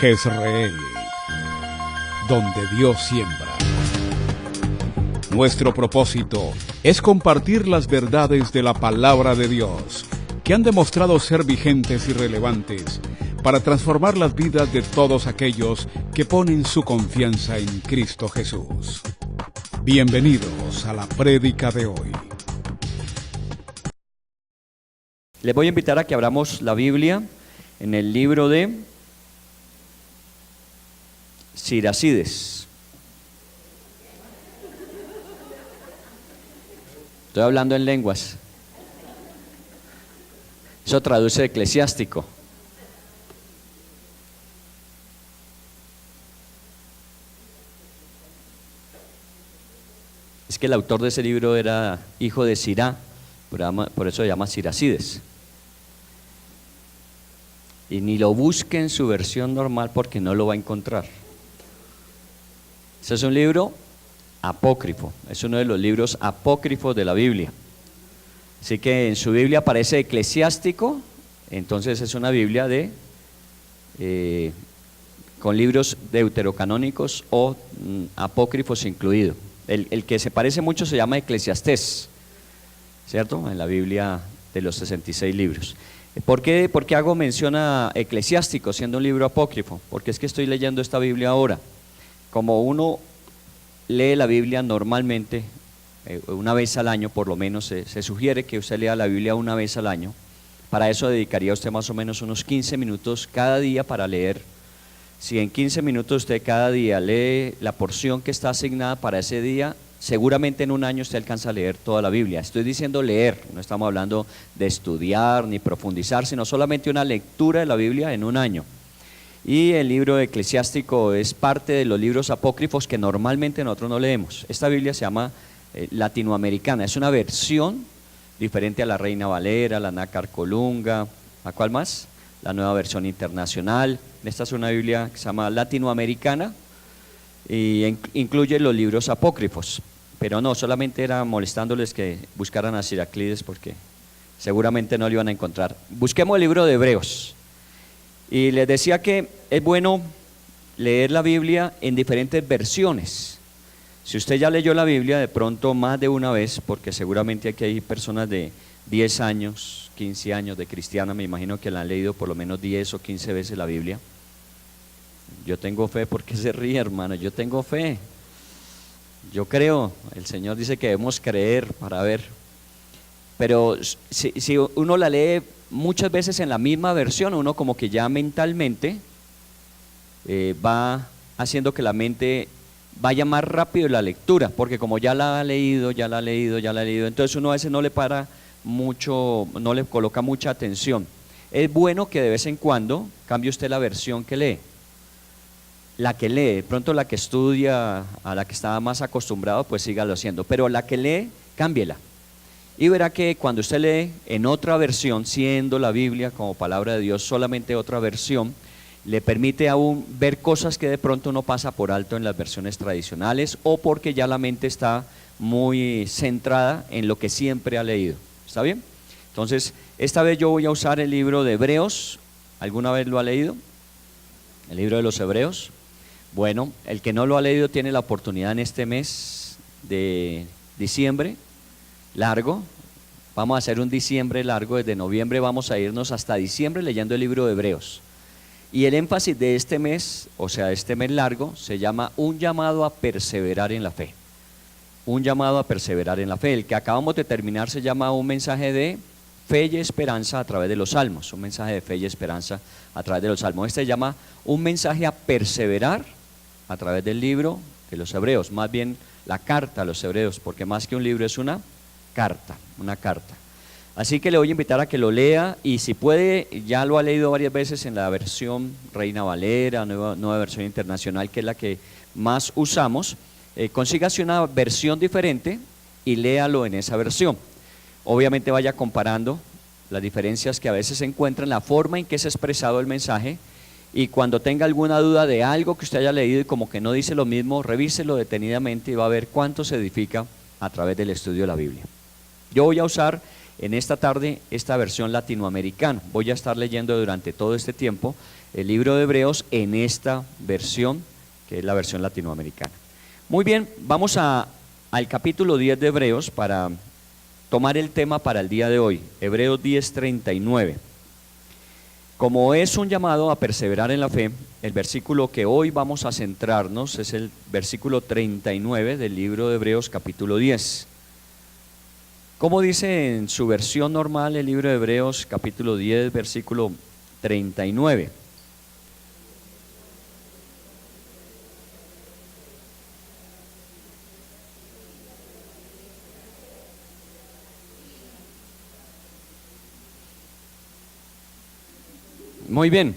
Jezreel, donde Dios siembra. Nuestro propósito es compartir las verdades de la palabra de Dios, que han demostrado ser vigentes y relevantes para transformar las vidas de todos aquellos que ponen su confianza en Cristo Jesús. Bienvenidos a la prédica de hoy. Les voy a invitar a que abramos la Biblia en el libro de Siracides. Estoy hablando en lenguas. Eso traduce eclesiástico. Es que el autor de ese libro era hijo de Sirá, por eso se llama Siracides. Y ni lo busque en su versión normal porque no lo va a encontrar. Ese es un libro apócrifo, es uno de los libros apócrifos de la Biblia. Así que en su Biblia aparece eclesiástico, entonces es una Biblia con libros deuterocanónicos o apócrifos incluidos. El que se parece mucho se llama Eclesiastés, ¿cierto? En la Biblia de los 66 libros. ¿Por qué hago mención a eclesiástico siendo un libro apócrifo? Porque es que estoy leyendo esta Biblia ahora. Como uno lee la Biblia normalmente, una vez al año por lo menos, se sugiere que usted lea la Biblia una vez al año. Para eso dedicaría usted más o menos unos 15 minutos cada día para leer. Si en 15 minutos usted cada día lee la porción que está asignada para ese día, seguramente en un año usted alcanza a leer toda la Biblia. Estoy diciendo leer, no estamos hablando de estudiar ni profundizar, sino solamente una lectura de la Biblia en un año. Y el libro eclesiástico es parte de los libros apócrifos que normalmente nosotros no leemos. Esta Biblia se llama latinoamericana, es una versión diferente a la Reina Valera, la Nácar Colunga, ¿a cuál más? La Nueva Versión Internacional. Esta es una Biblia que se llama latinoamericana y incluye los libros apócrifos. Pero no, solamente era molestándoles que buscaran a Siracides porque seguramente no lo iban a encontrar. Busquemos el libro de Hebreos. Y les decía que es bueno leer la Biblia en diferentes versiones. Si usted ya leyó la Biblia de pronto más de una vez, porque seguramente aquí hay personas de 10 años, 15 años de cristiana, me imagino que la han leído por lo menos 10 o 15 veces la Biblia. Yo tengo fe. ¿Por qué se ríe, hermano? Yo tengo fe. Yo creo. El Señor dice que debemos creer para ver. Pero si uno la lee muchas veces en la misma versión, uno como que ya mentalmente va haciendo que la mente vaya más rápido en la lectura, porque como ya la ha leído, entonces uno a veces no le para mucho, no le coloca mucha atención. Es bueno que de vez en cuando cambie usted la versión que lee. La que lee, de pronto la que estudia, a la que está más acostumbrado, pues sígalo haciendo, pero la que lee, cámbiela. Y verá que cuando usted lee en otra versión, siendo la Biblia como palabra de Dios solamente otra versión, le permite aún ver cosas que de pronto no pasa por alto en las versiones tradicionales o porque ya la mente está muy centrada en lo que siempre ha leído. ¿Está bien? Entonces, esta vez yo voy a usar el libro de Hebreos. ¿Alguna vez lo ha leído? El libro de los Hebreos. Bueno, el que no lo ha leído tiene la oportunidad en este mes de diciembre largo. Vamos a hacer un diciembre largo, desde noviembre vamos a irnos hasta diciembre leyendo el libro de Hebreos. Y el énfasis de este mes, o sea, este mes largo, se llama un llamado a perseverar en la fe. Un llamado a perseverar en la fe. El que acabamos de terminar se llama un mensaje de fe y esperanza a través de los salmos. Un mensaje de fe y esperanza a través de los salmos. Este se llama un mensaje a perseverar a través del libro de los Hebreos. Más bien la carta a los Hebreos, porque más que un libro es una carta. Así que le voy a invitar a que lo lea y si puede, ya lo ha leído varias veces en la versión Reina Valera, nueva versión internacional, que es la que más usamos, consígase una versión diferente y léalo en esa versión. Obviamente vaya comparando las diferencias que a veces se encuentran, la forma en que es expresado el mensaje, y cuando tenga alguna duda de algo que usted haya leído y como que no dice lo mismo, revíselo detenidamente y va a ver cuánto se edifica a través del estudio de la Biblia. Yo voy a usar en esta tarde esta versión latinoamericana. Voy a estar leyendo durante todo este tiempo el libro de Hebreos en esta versión, que es la versión latinoamericana. Muy bien, vamos al capítulo 10 de Hebreos para tomar el tema para el día de hoy, Hebreos 10:39. Como es un llamado a perseverar en la fe, el versículo que hoy vamos a centrarnos es el versículo 39 del libro de Hebreos capítulo 10. Como dice en su versión normal el libro de Hebreos capítulo 10, versículo 39. Muy bien,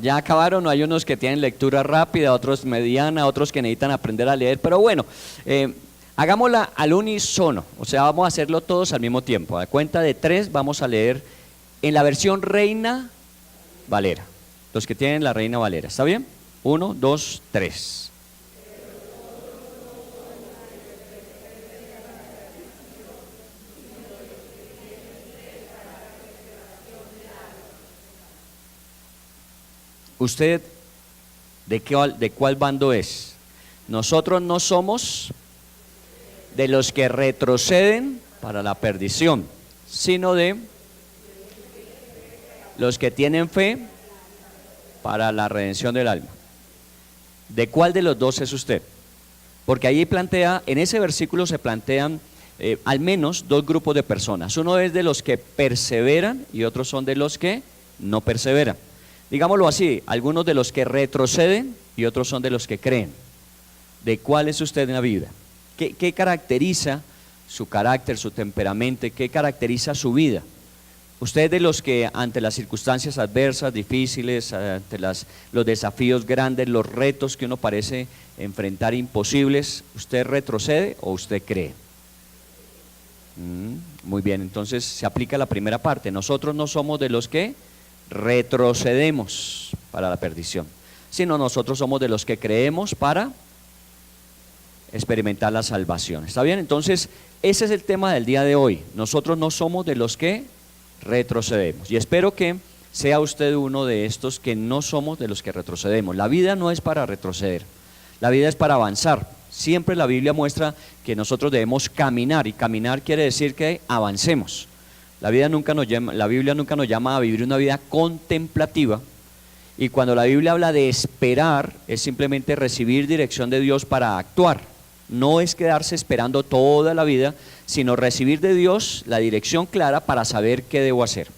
ya acabaron, hay unos que tienen lectura rápida, otros mediana, otros que necesitan aprender a leer, pero bueno, hagámosla al unísono, o sea, vamos a hacerlo todos al mismo tiempo. A cuenta de 3 vamos a leer en la versión Reina Valera, los que tienen la Reina Valera, ¿está bien? 1, 2, 3. ¿Usted de cuál bando es? Nosotros no somos de los que retroceden para la perdición, sino de los que tienen fe para la redención del alma. ¿De cuál de los dos es usted? Porque ahí plantea, en ese versículo se plantean al menos 2 grupos de personas. Uno es de los que perseveran y otros son de los que no perseveran. Digámoslo así, algunos de los que retroceden y otros son de los que creen. ¿De cuál es usted en la vida? ¿Qué caracteriza su carácter, su temperamento? ¿Qué caracteriza su vida? ¿Usted es de los que ante las circunstancias adversas, difíciles, ante los desafíos grandes, los retos que uno parece enfrentar imposibles, usted retrocede o usted cree? Muy bien, entonces se aplica la primera parte. Nosotros no somos de los que retrocedemos para la perdición, sino nosotros somos de los que creemos para experimentar la salvación. ¿Está bien? Entonces, ese es el tema del día de hoy. Nosotros no somos de los que retrocedemos. Y espero que sea usted uno de estos que no somos de los que retrocedemos. La vida no es para retroceder, la vida es para avanzar. Siempre la Biblia muestra que nosotros debemos caminar, y caminar quiere decir que avancemos. La Biblia nunca nos llama a vivir una vida contemplativa, y cuando la Biblia habla de esperar es simplemente recibir dirección de Dios para actuar. No es quedarse esperando toda la vida, sino recibir de Dios la dirección clara para saber qué debo hacer.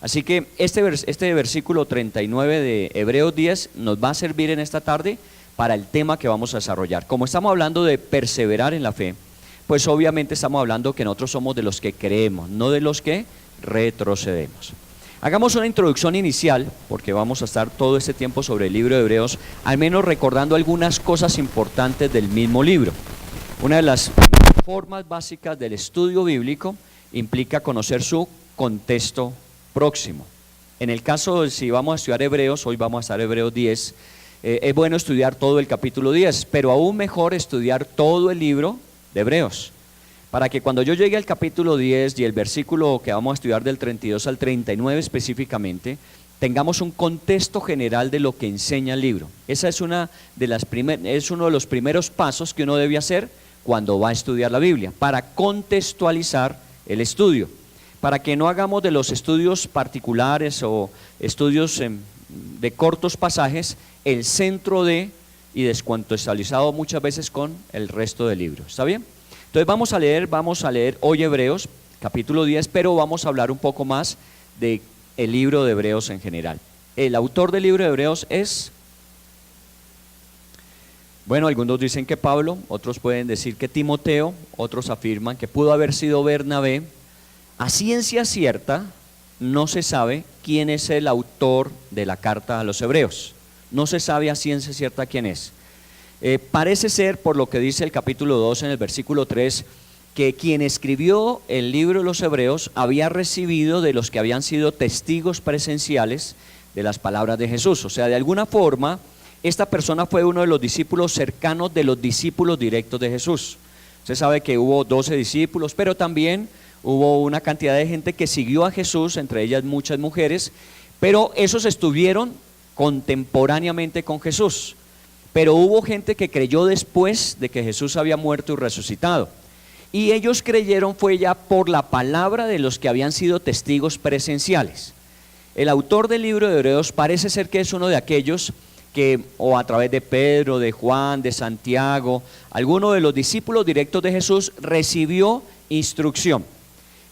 Así que este versículo 39 de Hebreos 10 nos va a servir en esta tarde para el tema que vamos a desarrollar. Como estamos hablando de perseverar en la fe, pues obviamente estamos hablando que nosotros somos de los que creemos, no de los que retrocedemos. Hagamos una introducción inicial, porque vamos a estar todo este tiempo sobre el libro de Hebreos, al menos recordando algunas cosas importantes del mismo libro. Una de las formas básicas del estudio bíblico implica conocer su contexto próximo. En el caso de si vamos a estudiar Hebreos, hoy vamos a estar Hebreos 10, es bueno estudiar todo el capítulo 10, pero aún mejor estudiar todo el libro de Hebreos, para que cuando yo llegue al capítulo 10 y el versículo que vamos a estudiar del 32 al 39 específicamente, tengamos un contexto general de lo que enseña el libro. Esa es uno de los primeros pasos que uno debe hacer cuando va a estudiar la Biblia, para contextualizar el estudio, para que no hagamos de los estudios particulares o estudios de cortos pasajes el centro de, y descontextualizado muchas veces con el resto del libro. ¿Está bien? Entonces vamos a leer hoy Hebreos capítulo 10, pero vamos a hablar un poco más del libro de Hebreos en general. El autor del libro de Hebreos es, bueno, algunos dicen que Pablo, otros pueden decir que Timoteo, otros afirman que pudo haber sido Bernabé. A ciencia cierta no se sabe quién es el autor de la carta a los Hebreos. No se sabe a ciencia cierta quién es. Parece ser, por lo que dice el capítulo 2 en el versículo 3, que quien escribió el libro de los Hebreos había recibido de los que habían sido testigos presenciales de las palabras de Jesús. O sea, de alguna forma, esta persona fue uno de los discípulos cercanos de los discípulos directos de Jesús. Usted sabe que hubo 12 discípulos, pero también hubo una cantidad de gente que siguió a Jesús, entre ellas muchas mujeres, pero esos estuvieron contemporáneamente con Jesús. Pero hubo gente que creyó después de que Jesús había muerto y resucitado. Y ellos creyeron fue ya por la palabra de los que habían sido testigos presenciales. El autor del libro de Hebreos parece ser que es uno de aquellos que, o a través de Pedro, de Juan, de Santiago, alguno de los discípulos directos de Jesús recibió instrucción.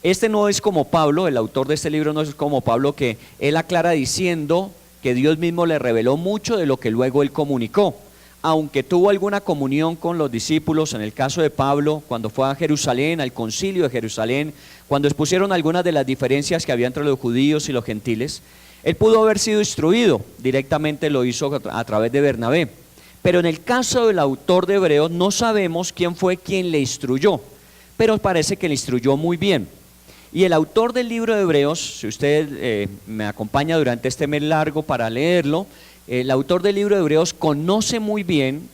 Este no es como Pablo, el autor de este libro no es como Pablo, que él aclara diciendo que Dios mismo le reveló mucho de lo que luego él comunicó. Aunque tuvo alguna comunión con los discípulos, en el caso de Pablo, cuando fue a Jerusalén, al concilio de Jerusalén, cuando expusieron algunas de las diferencias que había entre los judíos y los gentiles, él pudo haber sido instruido, directamente lo hizo a través de Bernabé. Pero en el caso del autor de Hebreos no sabemos quién fue quien le instruyó, pero parece que le instruyó muy bien. Y el autor del libro de Hebreos, si usted me acompaña durante este mes largo para leerlo, el autor del libro de Hebreos conoce muy bien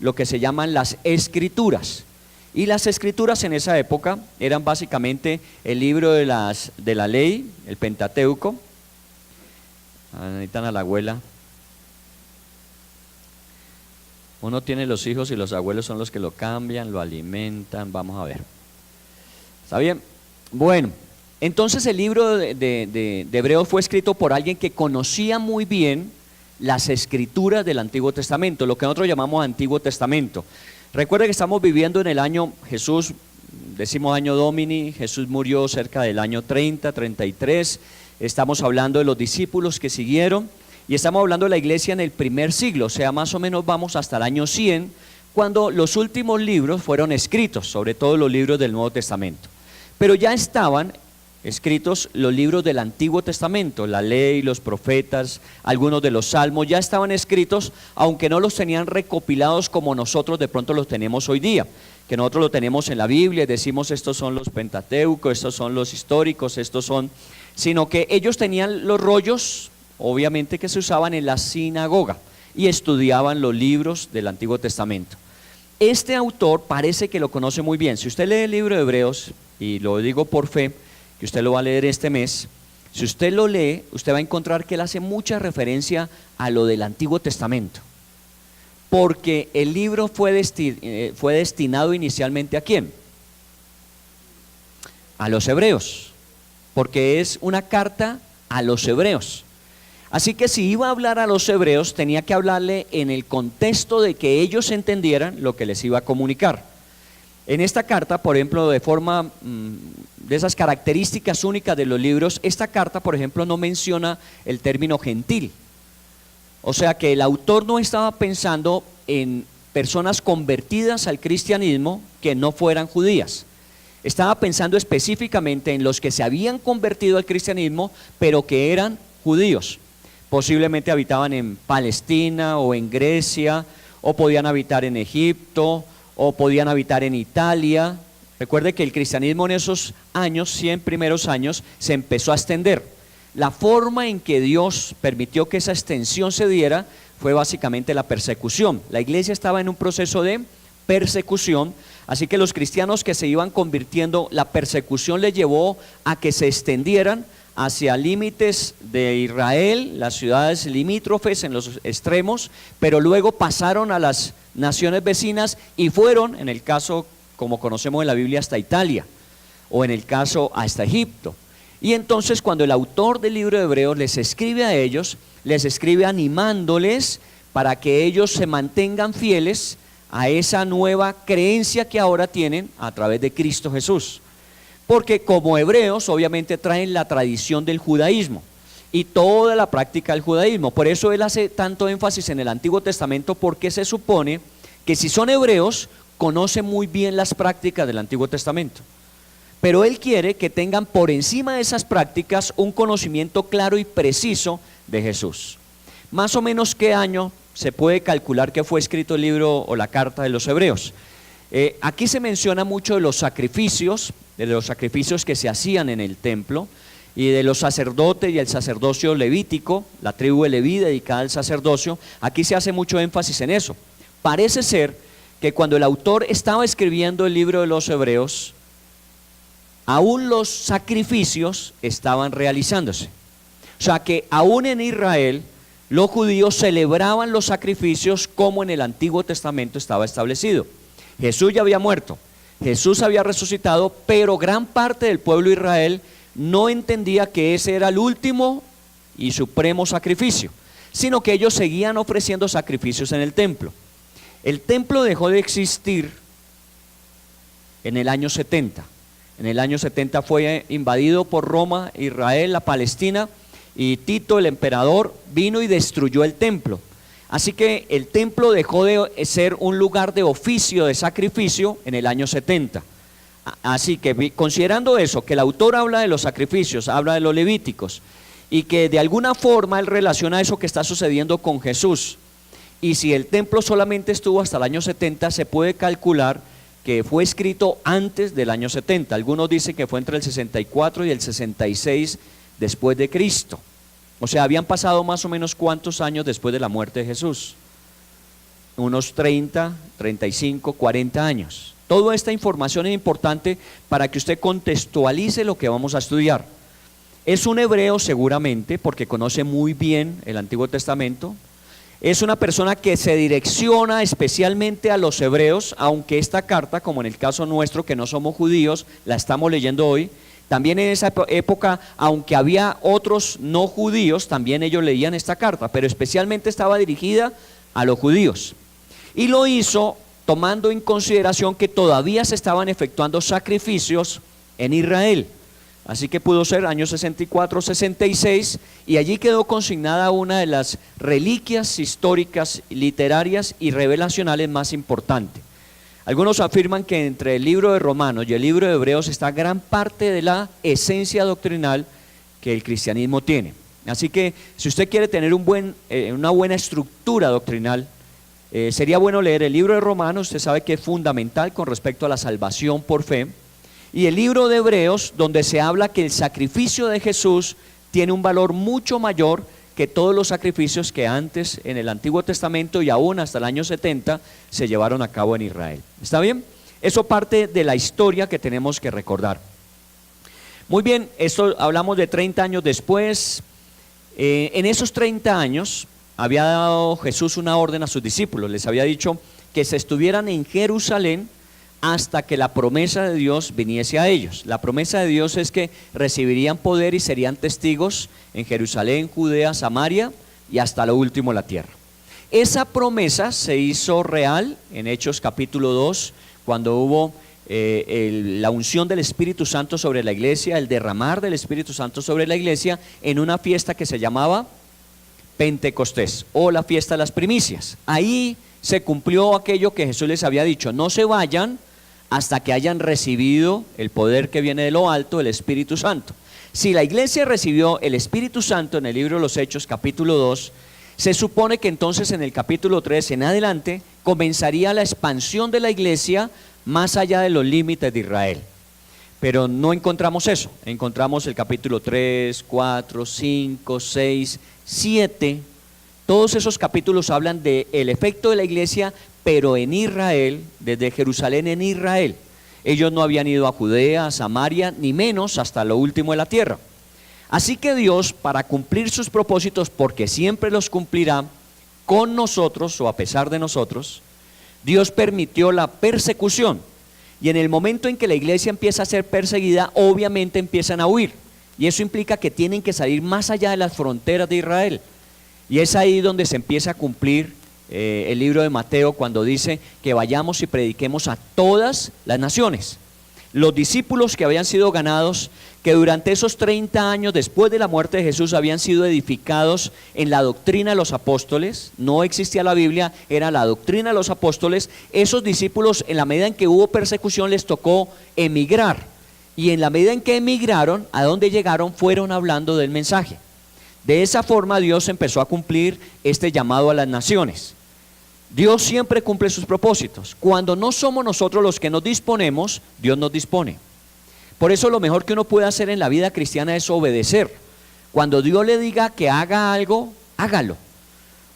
lo que se llaman las escrituras. Y las escrituras en esa época eran básicamente el libro de la ley, el Pentateuco. Necesitan a la abuela. Uno tiene los hijos y los abuelos son los que lo cambian, lo alimentan. Vamos a ver. ¿Está bien? Bueno, entonces el libro de Hebreos fue escrito por alguien que conocía muy bien las escrituras del Antiguo Testamento, lo que nosotros llamamos Antiguo Testamento. Recuerde que estamos viviendo en el año, Jesús, decimos año Domini, Jesús murió cerca del año 30, 33, estamos hablando de los discípulos que siguieron y estamos hablando de la iglesia en el primer siglo, o sea, más o menos vamos hasta el año 100, cuando los últimos libros fueron escritos, sobre todo los libros del Nuevo Testamento. Pero ya estaban escritos los libros del Antiguo Testamento, la ley, los profetas, algunos de los salmos, ya estaban escritos, aunque no los tenían recopilados como nosotros de pronto los tenemos hoy día, que nosotros lo tenemos en la Biblia, decimos estos son los Pentateucos, estos son los históricos, sino que ellos tenían los rollos, obviamente que se usaban en la sinagoga, y estudiaban los libros del Antiguo Testamento. Este autor parece que lo conoce muy bien. Si usted lee el libro de Hebreos, y lo digo por fe, que usted lo va a leer este mes, si usted lo lee, usted va a encontrar que él hace mucha referencia a lo del Antiguo Testamento, porque el libro fue destinado inicialmente ¿a quién? A los hebreos, porque es una carta a los hebreos. Así que si iba a hablar a los hebreos, tenía que hablarle en el contexto de que ellos entendieran lo que les iba a comunicar. En esta carta, por ejemplo, de forma de esas características únicas de los libros, esta carta, por ejemplo, no menciona el término gentil. O sea que el autor no estaba pensando en personas convertidas al cristianismo que no fueran judías. Estaba pensando específicamente en los que se habían convertido al cristianismo, pero que eran judíos. Posiblemente habitaban en Palestina o en Grecia, o podían habitar en Egipto, o podían habitar en Italia. Recuerde que el cristianismo en esos años, 100 primeros años, se empezó a extender. La forma en que Dios permitió que esa extensión se diera fue básicamente la persecución. La iglesia estaba en un proceso de persecución, así que los cristianos que se iban convirtiendo, la persecución les llevó a que se extendieran hacia límites de Israel, las ciudades limítrofes en los extremos, pero luego pasaron a las naciones vecinas y fueron, en el caso como conocemos en la Biblia, hasta Italia, o en el caso hasta Egipto. Y entonces cuando el autor del libro de Hebreos les escribe a ellos, les escribe animándoles para que ellos se mantengan fieles a esa nueva creencia que ahora tienen a través de Cristo Jesús. Porque como hebreos obviamente traen la tradición del judaísmo y toda la práctica del judaísmo. Por eso él hace tanto énfasis en el Antiguo Testamento, porque se supone que si son hebreos, conocen muy bien las prácticas del Antiguo Testamento. Pero él quiere que tengan por encima de esas prácticas un conocimiento claro y preciso de Jesús. Más o menos ¿qué año se puede calcular que fue escrito el libro o la carta de los hebreos? Aquí se menciona mucho de los sacrificios que se hacían en el templo, y de los sacerdotes y el sacerdocio levítico, la tribu de Leví dedicada al sacerdocio. Aquí se hace mucho énfasis en eso. Parece ser que cuando el autor estaba escribiendo el libro de los Hebreos, aún los sacrificios estaban realizándose. O sea que aún en Israel los judíos celebraban los sacrificios como en el Antiguo Testamento estaba establecido. Jesús ya había muerto, Jesús había resucitado, pero gran parte del pueblo de Israel no entendía que ese era el último y supremo sacrificio, sino que ellos seguían ofreciendo sacrificios en el templo. El templo dejó de existir en el año 70. En el año 70 fue invadido por Roma, Israel, la Palestina, y Tito, el emperador, vino y destruyó el templo. Así que el templo dejó de ser un lugar de oficio, de sacrificio, en el año 70. Así que considerando eso, que el autor habla de los sacrificios, habla de los levíticos, y que de alguna forma él relaciona eso que está sucediendo con Jesús, y si el templo solamente estuvo hasta el año 70, se puede calcular que fue escrito antes del año 70. Algunos dicen que fue entre el 64 y el 66 después de Cristo. O sea, habían pasado más o menos ¿cuántos años después de la muerte de Jesús? Unos 30, 35, 40 años. Toda esta información es importante para que usted contextualice lo que vamos a estudiar. Es un hebreo seguramente, porque conoce muy bien el Antiguo Testamento. Es una persona que se direcciona especialmente a los hebreos, aunque esta carta, como en el caso nuestro que no somos judíos, la estamos leyendo hoy. También en esa época, aunque había otros no judíos, también ellos leían esta carta, pero especialmente estaba dirigida a los judíos. Y lo hizo tomando en consideración que todavía se estaban efectuando sacrificios en Israel. Así que pudo ser años 64, 66, y allí quedó consignada una de las reliquias históricas, literarias y revelacionales más importantes. Algunos afirman que entre el libro de Romanos y el libro de Hebreos está gran parte de la esencia doctrinal que el cristianismo tiene. Así que si usted quiere tener una buena estructura doctrinal, sería bueno leer el libro de Romanos. Usted sabe que es fundamental con respecto a la salvación por fe, y el libro de Hebreos, donde se habla que el sacrificio de Jesús tiene un valor mucho mayor que todos los sacrificios que antes en el Antiguo Testamento y aún hasta el año 70 se llevaron a cabo en Israel. ¿Está bien? Eso parte de la historia que tenemos que recordar. Muy bien, esto hablamos de 30 años después. En esos 30 años había dado Jesús una orden a sus discípulos. Les había dicho que se estuvieran en Jerusalén hasta que la promesa de Dios viniese a ellos. La promesa de Dios es que recibirían poder y serían testigos en Jerusalén, Judea, Samaria y hasta lo último la tierra. Esa promesa se hizo real en Hechos capítulo 2, cuando hubo la unción del Espíritu Santo sobre la iglesia, el derramar del Espíritu Santo sobre la iglesia en una fiesta que se llamaba Pentecostés o la fiesta de las primicias. Ahí se cumplió aquello que Jesús les había dicho: no se vayan hasta que hayan recibido el poder que viene de lo alto, el Espíritu Santo. Si la iglesia recibió el Espíritu Santo en el libro de los Hechos capítulo 2, se supone que entonces en el capítulo 3 en adelante comenzaría la expansión de la iglesia más allá de los límites de Israel. Pero no encontramos eso. Encontramos el capítulo 3, 4, 5, 6, 7. Todos esos capítulos hablan del efecto de la iglesia, pero en Israel, desde Jerusalén en Israel. Ellos no habían ido a Judea, a Samaria, ni menos hasta lo último de la tierra. Así que Dios, para cumplir sus propósitos, porque siempre los cumplirá con nosotros o a pesar de nosotros, Dios permitió la persecución. Y en el momento en que la iglesia empieza a ser perseguida, obviamente empiezan a huir. Y eso implica que tienen que salir más allá de las fronteras de Israel. Y es ahí donde se empieza a cumplir el libro de Mateo, cuando dice que vayamos y prediquemos a todas las naciones. Los discípulos que habían sido ganados, que durante esos 30 años después de la muerte de Jesús habían sido edificados en la doctrina de los apóstoles, no existía la Biblia, era la doctrina de los apóstoles. Esos discípulos, en la medida en que hubo persecución, les tocó emigrar, y en la medida en que emigraron, a donde llegaron, fueron hablando del mensaje. De esa forma Dios empezó a cumplir este llamado a las naciones. Dios siempre cumple sus propósitos. Cuando no somos nosotros los que nos disponemos, Dios nos dispone. Por eso lo mejor que uno puede hacer en la vida cristiana es obedecer. Cuando Dios le diga que haga algo, hágalo.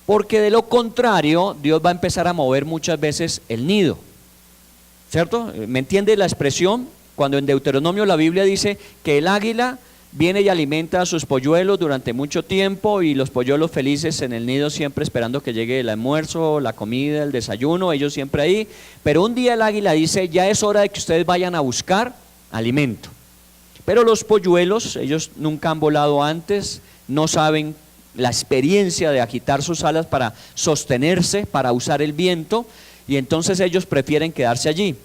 Porque de lo contrario, Dios va a empezar a mover muchas veces el nido. ¿Cierto? ¿Me entiende la expresión? Cuando en Deuteronomio la Biblia dice que el águila viene y alimenta a sus polluelos durante mucho tiempo y los polluelos felices en el nido siempre esperando que llegue el almuerzo, la comida, el desayuno, ellos siempre ahí. Pero un día el águila dice, ya es hora de que ustedes vayan a buscar alimento. Pero los polluelos, ellos nunca han volado antes, no saben la experiencia de agitar sus alas para sostenerse, para usar el viento, y entonces ellos prefieren quedarse allí.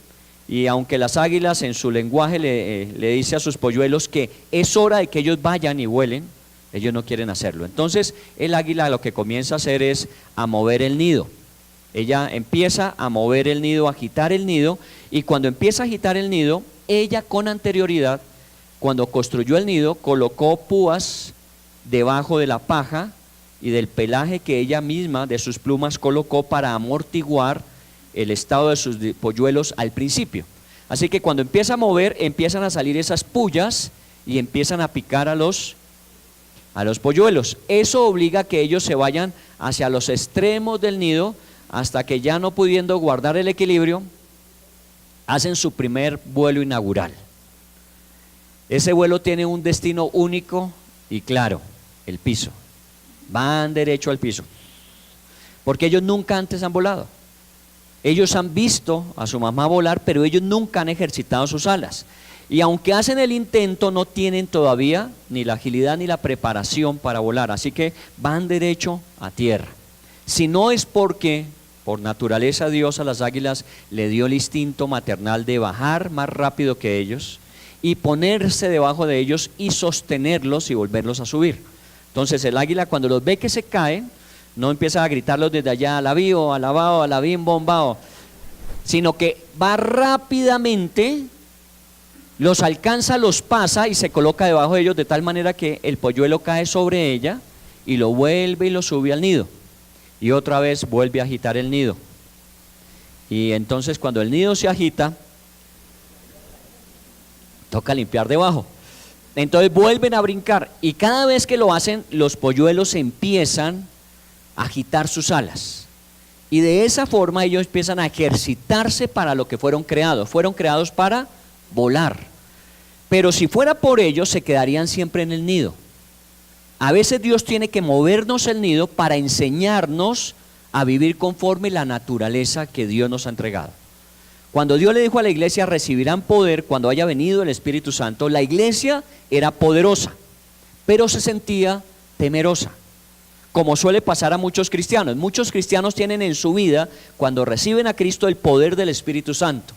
Y aunque las águilas en su lenguaje le dice a sus polluelos que es hora de que ellos vayan y vuelen, ellos no quieren hacerlo. Entonces el águila lo que comienza a hacer es a mover el nido. Ella empieza a mover el nido, a agitar el nido, y cuando empieza a agitar el nido, ella con anterioridad, cuando construyó el nido, colocó púas debajo de la paja y del pelaje que ella misma de sus plumas colocó para amortiguar el estado de sus polluelos al principio. Así que cuando empieza a mover, empiezan a salir esas pullas y empiezan a picar a los polluelos. Eso obliga a que ellos se vayan hacia los extremos del nido hasta que ya no pudiendo guardar el equilibrio, hacen su primer vuelo inaugural. Ese vuelo tiene un destino único y claro, el piso. Van derecho al piso, porque ellos nunca antes han volado. Ellos han visto a su mamá volar, pero ellos nunca han ejercitado sus alas. Y aunque hacen el intento, no tienen todavía ni la agilidad ni la preparación para volar. Así que van derecho a tierra. Si no es porque, por naturaleza, Dios a las águilas le dio el instinto maternal de bajar más rápido que ellos y ponerse debajo de ellos y sostenerlos y volverlos a subir. Entonces el águila, cuando los ve que se caen, no empieza a gritarlos desde allá, alabío, alabao, alabín, bombao, sino que va rápidamente, los alcanza, los pasa y se coloca debajo de ellos de tal manera que el polluelo cae sobre ella y lo vuelve y lo sube al nido. Y otra vez vuelve a agitar el nido. Y entonces cuando el nido se agita, toca limpiar debajo. Entonces vuelven a brincar y cada vez que lo hacen, los polluelos empiezan agitar sus alas y de esa forma ellos empiezan a ejercitarse para lo que fueron creados para volar, pero si fuera por ellos se quedarían siempre en el nido. A veces Dios tiene que movernos el nido para enseñarnos a vivir conforme la naturaleza que Dios nos ha entregado. Cuando Dios le dijo a la iglesia recibirán poder cuando haya venido el Espíritu Santo, la iglesia era poderosa, pero se sentía temerosa. Como suele pasar a muchos cristianos. Muchos cristianos tienen en su vida, cuando reciben a Cristo, el poder del Espíritu Santo,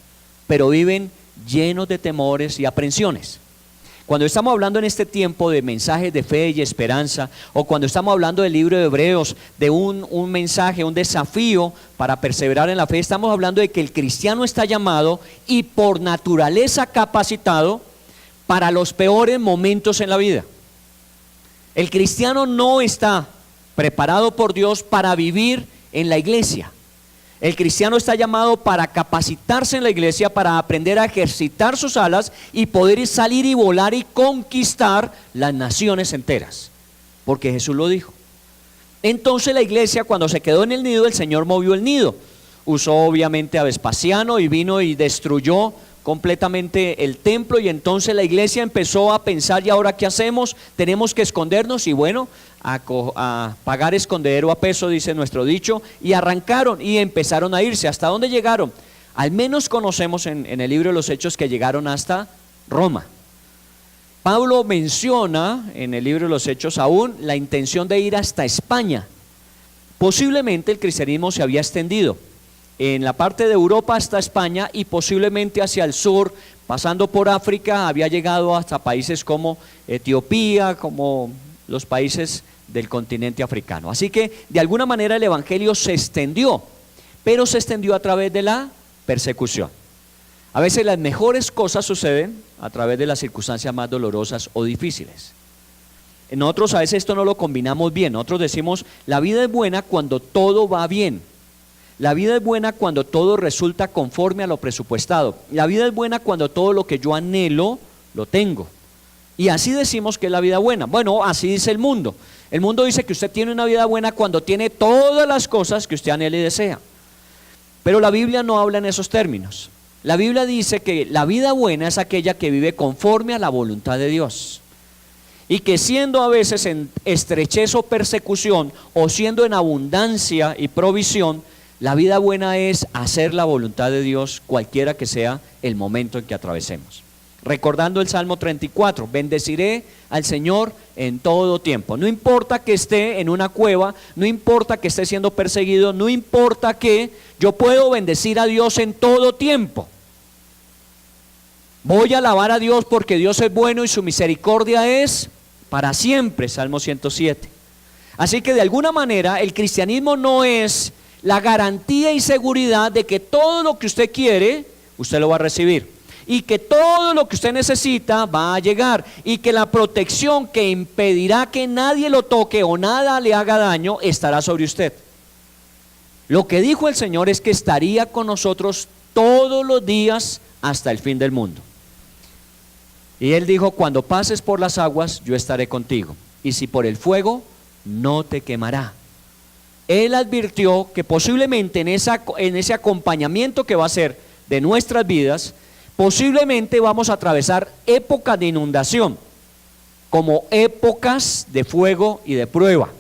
pero viven llenos de temores y aprensiones. Cuando estamos hablando en este tiempo de mensajes de fe y esperanza, o cuando estamos hablando del libro de Hebreos, de un mensaje, un desafío para perseverar en la fe, estamos hablando de que el cristiano está llamado y por naturaleza capacitado para los peores momentos en la vida. El cristiano no está preparado por Dios para vivir en la iglesia. El cristiano está llamado para capacitarse en la iglesia, para aprender a ejercitar sus alas y poder salir y volar y conquistar las naciones enteras, porque Jesús lo dijo. Entonces la iglesia, cuando se quedó en el nido, el Señor movió el nido. Usó obviamente a Vespasiano y vino y destruyó completamente el templo, y entonces la iglesia empezó a pensar, ¿y ahora qué hacemos? Tenemos que escondernos, y bueno, a pagar escondedero a peso, dice nuestro dicho, y arrancaron y empezaron a irse. ¿Hasta dónde llegaron? Al menos conocemos en el libro de los Hechos que llegaron hasta Roma. Pablo menciona en el libro de los Hechos aún la intención de ir hasta España. Posiblemente el cristianismo se había extendido en la parte de Europa hasta España y posiblemente hacia el sur, pasando por África, había llegado hasta países como Etiopía, como los países del continente africano. Así que de alguna manera el evangelio se extendió, pero se extendió a través de la persecución. A veces las mejores cosas suceden a través de las circunstancias más dolorosas o difíciles. Nosotros a veces esto no lo combinamos bien. Nosotros decimos, la vida es buena cuando todo va bien. La vida es buena cuando todo resulta conforme a lo presupuestado. La vida es buena cuando todo lo que yo anhelo lo tengo. Y así decimos que es la vida buena. Bueno, así dice el mundo. El mundo dice que usted tiene una vida buena cuando tiene todas las cosas que usted anhela y desea. Pero la Biblia no habla en esos términos. La Biblia dice que la vida buena es aquella que vive conforme a la voluntad de Dios. Y que siendo a veces en estrechez o persecución, o siendo en abundancia y provisión, la vida buena es hacer la voluntad de Dios, cualquiera que sea el momento en que atravesemos. Recordando el Salmo 34, bendeciré al Señor en todo tiempo. No importa que esté en una cueva, no importa que esté siendo perseguido, no importa que yo puedo bendecir a Dios en todo tiempo. Voy a alabar a Dios porque Dios es bueno y su misericordia es para siempre, Salmo 107. Así que de alguna manera el cristianismo no es la garantía y seguridad de que todo lo que usted quiere, usted lo va a recibir. Y que todo lo que usted necesita va a llegar. Y que la protección que impedirá que nadie lo toque o nada le haga daño estará sobre usted. Lo que dijo el Señor es que estaría con nosotros todos los días hasta el fin del mundo. Y Él dijo, cuando pases por las aguas, yo estaré contigo. Y si por el fuego, no te quemará. Él advirtió que posiblemente en ese acompañamiento que va a ser de nuestras vidas, posiblemente vamos a atravesar épocas de inundación, como épocas de fuego y de prueba.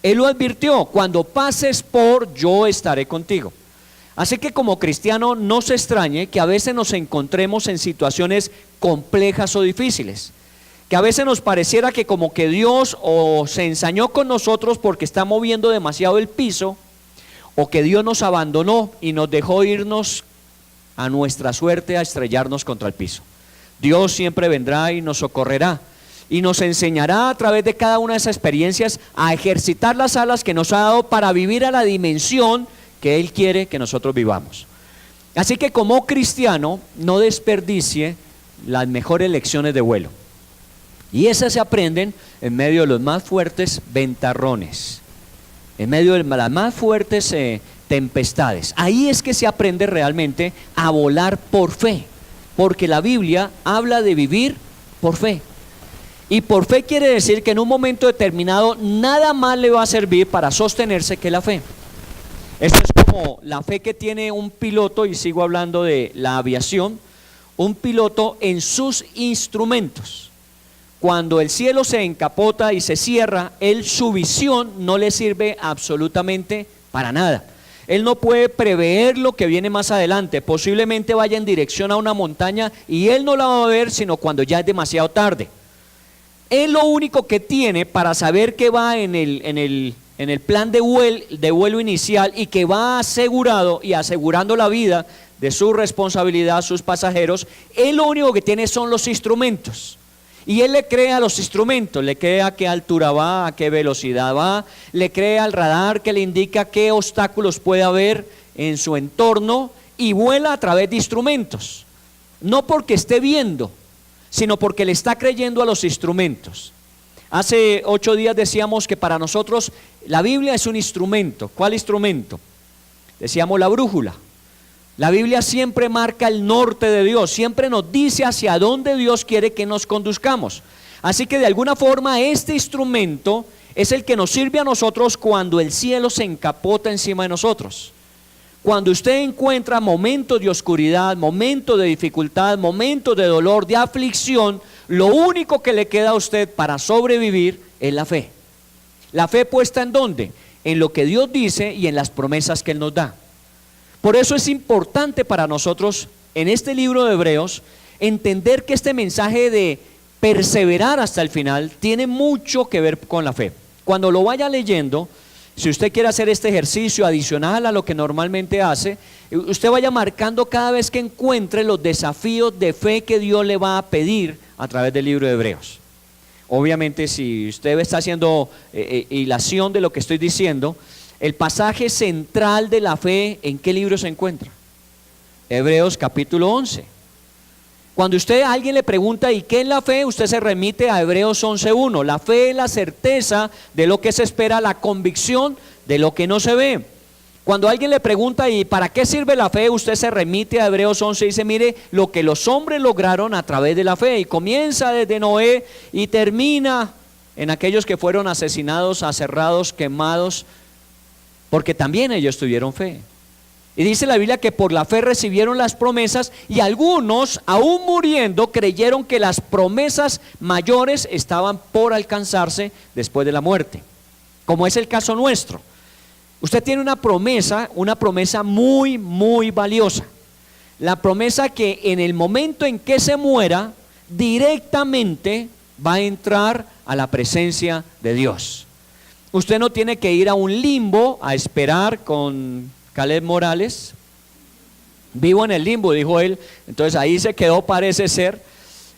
Él lo advirtió, cuando pases por, yo estaré contigo. Así que como cristiano no se extrañe que a veces nos encontremos en situaciones complejas o difíciles, que a veces nos pareciera que como que Dios o se ensañó con nosotros porque está moviendo demasiado el piso, o que Dios nos abandonó y nos dejó irnos a nuestra suerte a estrellarnos contra el piso. Dios siempre vendrá y nos socorrerá y nos enseñará a través de cada una de esas experiencias a ejercitar las alas que nos ha dado para vivir a la dimensión que Él quiere que nosotros vivamos. Así que como cristiano no desperdicie las mejores lecciones de vuelo, y esas se aprenden en medio de los más fuertes ventarrones, en medio de las más fuertes tempestades. Ahí es que se aprende realmente a volar por fe, porque la Biblia habla de vivir por fe. Y por fe quiere decir que en un momento determinado nada más le va a servir para sostenerse que la fe. Esto es como la fe que tiene un piloto, y sigo hablando de la aviación, un piloto en sus instrumentos. Cuando el cielo se encapota y se cierra, su visión no le sirve absolutamente para nada. Él no puede prever lo que viene más adelante. Posiblemente vaya en dirección a una montaña y él no la va a ver sino cuando ya es demasiado tarde. Él lo único que tiene para saber que va en el plan de vuelo inicial y que va asegurado y asegurando la vida de su responsabilidad, sus pasajeros, él lo único que tiene son los instrumentos. Y él le cree a los instrumentos, le cree a qué altura va, a qué velocidad va, le cree al radar que le indica qué obstáculos puede haber en su entorno y vuela a través de instrumentos. No porque esté viendo, sino porque le está creyendo a los instrumentos. Hace 8 días decíamos que para nosotros la Biblia es un instrumento. ¿Cuál instrumento? Decíamos la brújula. La Biblia siempre marca el norte de Dios, siempre nos dice hacia dónde Dios quiere que nos conduzcamos. Así que de alguna forma este instrumento es el que nos sirve a nosotros cuando el cielo se encapota encima de nosotros. Cuando usted encuentra momentos de oscuridad, momentos de dificultad, momentos de dolor, de aflicción, lo único que le queda a usted para sobrevivir es la fe. ¿La fe puesta en dónde? En lo que Dios dice y en las promesas que Él nos da. Por eso es importante para nosotros en este libro de Hebreos entender que este mensaje de perseverar hasta el final tiene mucho que ver con la fe. Cuando lo vaya leyendo, si usted quiere hacer este ejercicio adicional a lo que normalmente hace, usted vaya marcando cada vez que encuentre los desafíos de fe que Dios le va a pedir a través del libro de Hebreos. Obviamente, si usted está haciendo hilación de lo que estoy diciendo, el pasaje central de la fe, ¿en qué libro se encuentra? Hebreos capítulo 11. Cuando a alguien le pregunta ¿y qué es la fe?, usted se remite a Hebreos 11:1. La fe es la certeza de lo que se espera, la convicción de lo que no se ve. Cuando alguien le pregunta ¿y para qué sirve la fe?, usted se remite a Hebreos 11 y dice, mire lo que los hombres lograron a través de la fe, y comienza desde Noé y termina en aquellos que fueron asesinados, aserrados, quemados, porque también ellos tuvieron fe. Y dice la Biblia que por la fe recibieron las promesas y algunos, aún muriendo, creyeron que las promesas mayores estaban por alcanzarse después de la muerte, como es el caso nuestro. Usted tiene una promesa muy, muy valiosa. La promesa que en el momento en que se muera, directamente va a entrar a la presencia de Dios. Usted no tiene que ir a un limbo a esperar con Caleb Morales. Vivo en el limbo, dijo él. Entonces ahí se quedó, parece ser.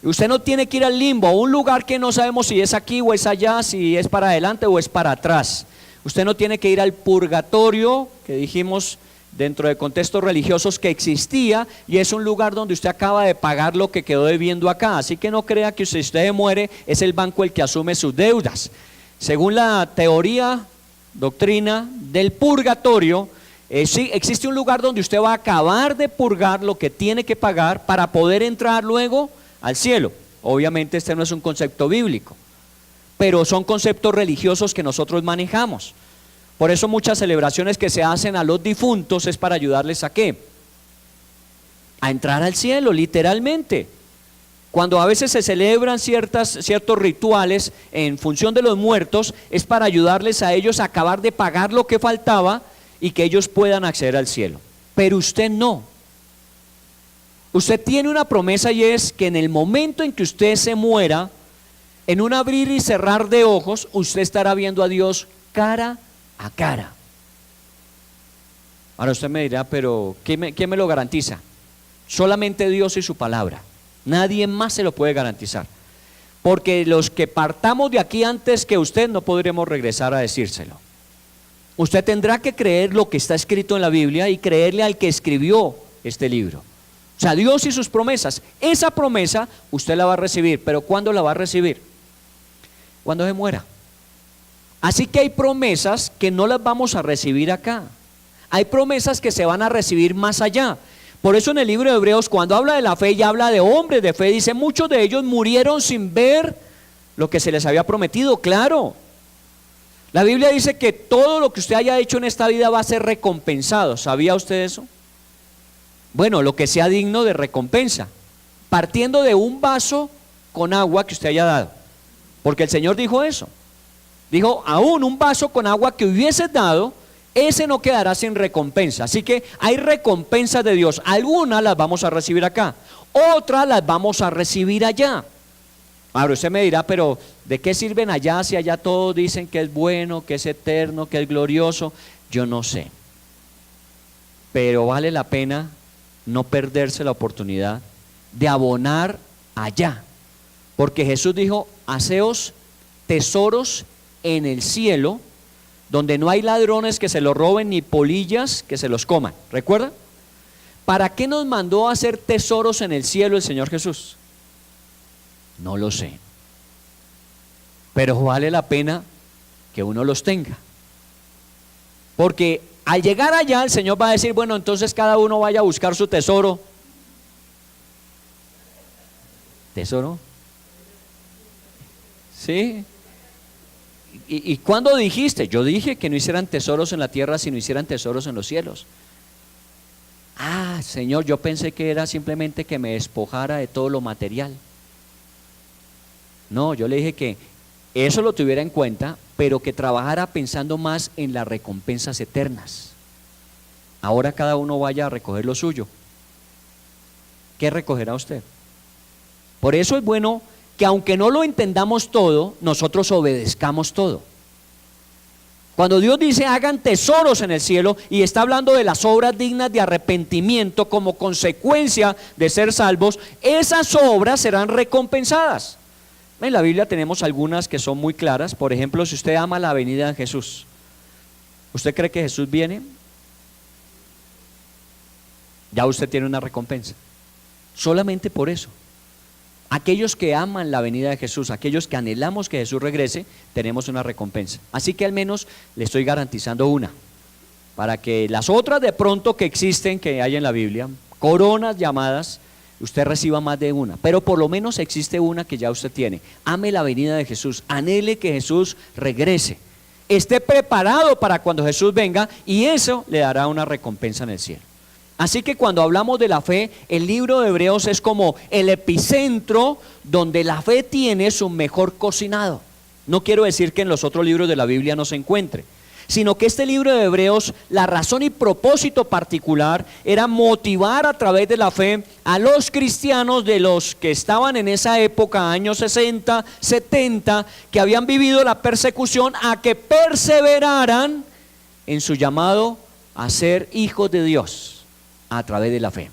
Usted no tiene que ir al limbo, a un lugar que no sabemos si es aquí o es allá, si es para adelante o es para atrás. Usted no tiene que ir al purgatorio, que dijimos dentro de contextos religiosos que existía, y es un lugar donde usted acaba de pagar lo que quedó debiendo acá. Así que no crea que si usted muere es el banco el que asume sus deudas. Según la teoría, doctrina del purgatorio, sí, existe un lugar donde usted va a acabar de purgar lo que tiene que pagar para poder entrar luego al cielo. Obviamente este no es un concepto bíblico, pero son conceptos religiosos que nosotros manejamos. Por eso muchas celebraciones que se hacen a los difuntos es para ayudarles a ¿qué? A entrar al cielo, literalmente. Cuando a veces se celebran ciertos rituales en función de los muertos, es para ayudarles a ellos a acabar de pagar lo que faltaba y que ellos puedan acceder al cielo. Pero usted no. Usted tiene una promesa, y es que en el momento en que usted se muera, en un abrir y cerrar de ojos, usted estará viendo a Dios cara a cara. Ahora usted me dirá, pero ¿quién me lo garantiza? Solamente Dios y su palabra. Nadie más se lo puede garantizar. Porque los que partamos de aquí antes que usted no podremos regresar a decírselo. Usted tendrá que creer lo que está escrito en la Biblia y creerle al que escribió este libro. O sea, Dios y sus promesas. Esa promesa usted la va a recibir, pero ¿cuándo la va a recibir? Cuando se muera. Así que hay promesas que no las vamos a recibir acá. Hay promesas que se van a recibir más allá. Por eso en el libro de Hebreos, cuando habla de la fe y habla de hombres de fe, dice: muchos de ellos murieron sin ver lo que se les había prometido. Claro, la Biblia dice que todo lo que usted haya hecho en esta vida va a ser recompensado. ¿Sabía usted eso? Bueno, lo que sea digno de recompensa, partiendo de un vaso con agua que usted haya dado, porque el Señor dijo eso. Dijo: aún un vaso con agua que hubieses dado, ese no quedará sin recompensa. Así que hay recompensas de Dios. Algunas las vamos a recibir acá, otras las vamos a recibir allá. Ahora usted me dirá, pero ¿de qué sirven allá si allá todos dicen que es bueno, que es eterno, que es glorioso? Yo no sé, pero vale la pena no perderse la oportunidad de abonar allá, porque Jesús dijo: haceos tesoros en el cielo, donde no hay ladrones que se los roben ni polillas que se los coman. ¿Recuerda? ¿Para qué nos mandó a hacer tesoros en el cielo el Señor Jesús? No lo sé, pero vale la pena que uno los tenga, porque al llegar allá el Señor va a decir: bueno, entonces cada uno vaya a buscar su tesoro. ¿Tesoro? ¿Sí? ¿Y cuándo dijiste? Yo dije que no hicieran tesoros en la tierra, sino hicieran tesoros en los cielos. Ah, Señor, yo pensé que era simplemente que me despojara de todo lo material. No, yo le dije que eso lo tuviera en cuenta, pero que trabajara pensando más en las recompensas eternas. Ahora cada uno vaya a recoger lo suyo. ¿Qué recogerá usted? Por eso es bueno que, aunque no lo entendamos todo, nosotros obedezcamos todo. Cuando Dios dice hagan tesoros en el cielo, y está hablando de las obras dignas de arrepentimiento como consecuencia de ser salvos, esas obras serán recompensadas. En la Biblia tenemos algunas que son muy claras. Por ejemplo, si usted ama la venida de Jesús, ¿usted cree que Jesús viene? Ya usted tiene una recompensa. Solamente por eso. Aquellos que aman la venida de Jesús, aquellos que anhelamos que Jesús regrese, tenemos una recompensa. Así que al menos le estoy garantizando una, para que las otras de pronto que existen, que hay en la Biblia, coronas llamadas, usted reciba más de una, pero por lo menos existe una que ya usted tiene. Ame la venida de Jesús, anhele que Jesús regrese, esté preparado para cuando Jesús venga, y eso le dará una recompensa en el cielo. Así que cuando hablamos de la fe, el libro de Hebreos es como el epicentro donde la fe tiene su mejor cocinado. No quiero decir que en los otros libros de la Biblia no se encuentre, sino que este libro de Hebreos, la razón y propósito particular era motivar a través de la fe a los cristianos de los que estaban en esa época, años 60, 70, que habían vivido la persecución, a que perseveraran en su llamado a ser hijos de Dios a través de la fe.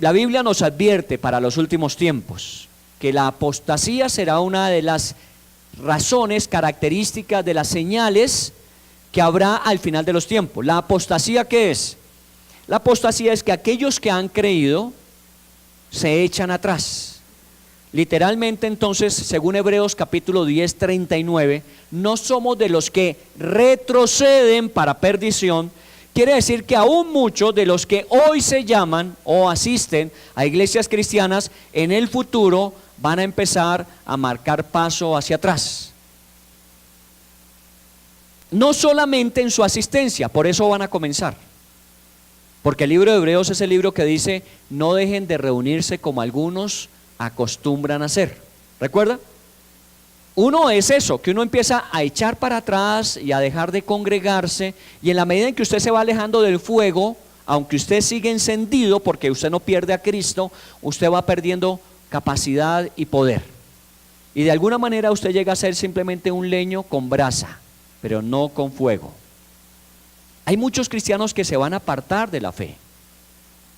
La Biblia nos advierte para los últimos tiempos que la apostasía será una de las razones, características, de las señales que habrá al final de los tiempos. ¿La apostasía qué es? La apostasía es que aquellos que han creído se echan atrás. Literalmente, entonces, según Hebreos capítulo 10, 39, no somos de los que retroceden para perdición. Quiere decir que aún muchos de los que hoy se llaman o asisten a iglesias cristianas, en el futuro van a empezar a marcar paso hacia atrás. No solamente en su asistencia, por eso van a comenzar. Porque el libro de Hebreos es el libro que dice: no dejen de reunirse como algunos acostumbran a hacer. ¿Recuerda? Uno es eso, que uno empieza a echar para atrás y a dejar de congregarse, y en la medida en que usted se va alejando del fuego, aunque usted sigue encendido, porque usted no pierde a Cristo, usted va perdiendo capacidad y poder. Y de alguna manera usted llega a ser simplemente un leño con brasa, pero no con fuego. Hay muchos cristianos que se van a apartar de la fe.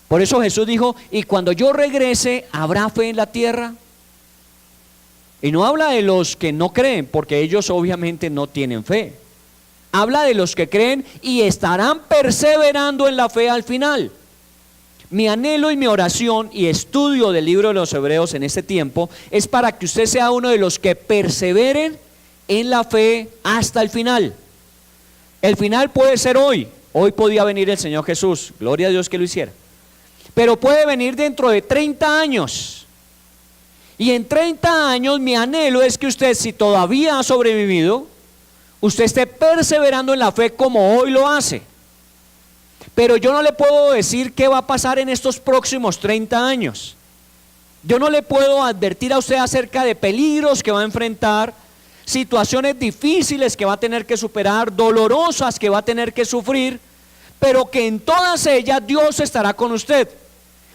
Por eso Jesús dijo: y cuando yo regrese, ¿habrá fe en la tierra? Y no habla de los que no creen, porque ellos obviamente no tienen fe. Habla de los que creen y estarán perseverando en la fe al final. Mi anhelo y mi oración y estudio del libro de los Hebreos en este tiempo es para que usted sea uno de los que perseveren en la fe hasta el final. El final puede ser hoy. Hoy podía venir el Señor Jesús, gloria a Dios que lo hiciera. Pero puede venir dentro de 30 años. Y en 30 años mi anhelo es que usted, si todavía ha sobrevivido, usted esté perseverando en la fe como hoy lo hace. Pero yo no le puedo decir qué va a pasar en estos próximos 30 años. Yo no le puedo advertir a usted acerca de peligros que va a enfrentar, situaciones difíciles que va a tener que superar, dolorosas que va a tener que sufrir, pero que en todas ellas Dios estará con usted.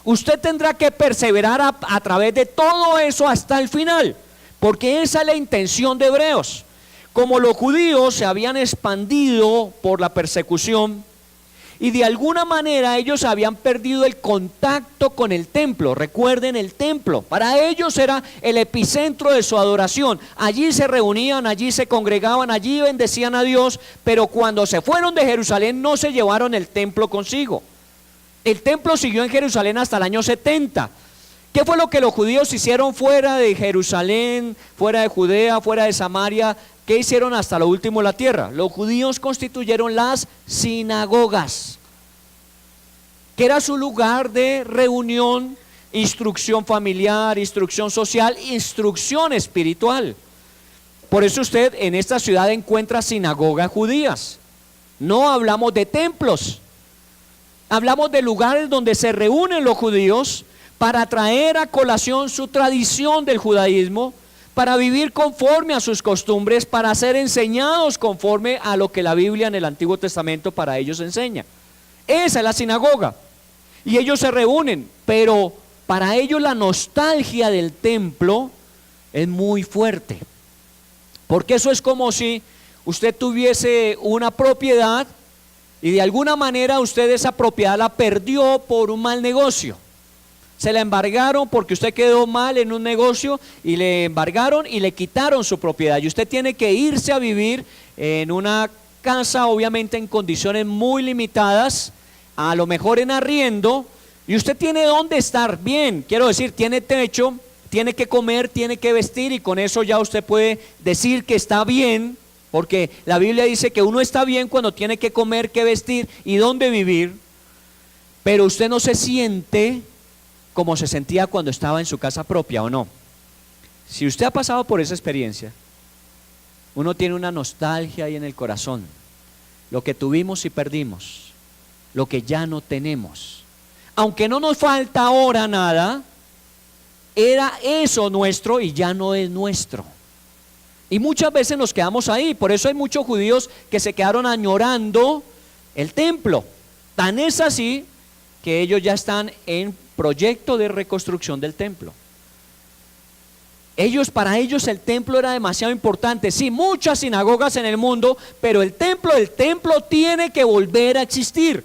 Usted tendrá que perseverar a través de todo eso hasta el final, porque esa es la intención de Hebreos. Como los judíos se habían expandido por la persecución y de alguna manera ellos habían perdido el contacto con el templo. Recuerden, el templo para ellos era el epicentro de su adoración. Allí se reunían, allí se congregaban, allí bendecían a Dios, pero cuando se fueron de Jerusalén no se llevaron el templo consigo. El templo siguió en Jerusalén hasta el año 70. ¿Qué fue lo que los judíos hicieron fuera de Jerusalén, fuera de Judea, fuera de Samaria? ¿Qué hicieron hasta lo último de la tierra? Los judíos constituyeron las sinagogas, que era su lugar de reunión, instrucción familiar, instrucción social, instrucción espiritual. Por eso usted en esta ciudad encuentra sinagogas judías. No hablamos de templos. Hablamos de lugares donde se reúnen los judíos para traer a colación su tradición del judaísmo, para vivir conforme a sus costumbres, para ser enseñados conforme a lo que la Biblia en el Antiguo Testamento para ellos enseña. Esa es la sinagoga. Y ellos se reúnen, pero para ellos la nostalgia del templo es muy fuerte. Porque eso es como si usted tuviese una propiedad y de alguna manera usted esa propiedad la perdió por un mal negocio. Se la embargaron porque usted quedó mal en un negocio y le embargaron y le quitaron su propiedad. Y usted tiene que irse a vivir en una casa, obviamente en condiciones muy limitadas, a lo mejor en arriendo, y usted tiene dónde estar bien, quiero decir, tiene techo, tiene que comer, tiene que vestir, y con eso ya usted puede decir que está bien. Porque la Biblia dice que uno está bien cuando tiene que comer, que vestir y dónde vivir, pero usted no se siente como se sentía cuando estaba en su casa propia, ¿o no? Si usted ha pasado por esa experiencia, uno tiene una nostalgia ahí en el corazón, lo que tuvimos y perdimos. lo que ya no tenemos. Aunque no nos falta ahora nada, era eso nuestro y ya no es nuestro. Y muchas veces nos quedamos ahí. Por eso hay muchos judíos que se quedaron añorando el templo. Tan es así que ellos ya están en proyecto de reconstrucción del templo. Para ellos el templo era demasiado importante. Sí, muchas sinagogas en el mundo, pero el templo tiene que volver a existir.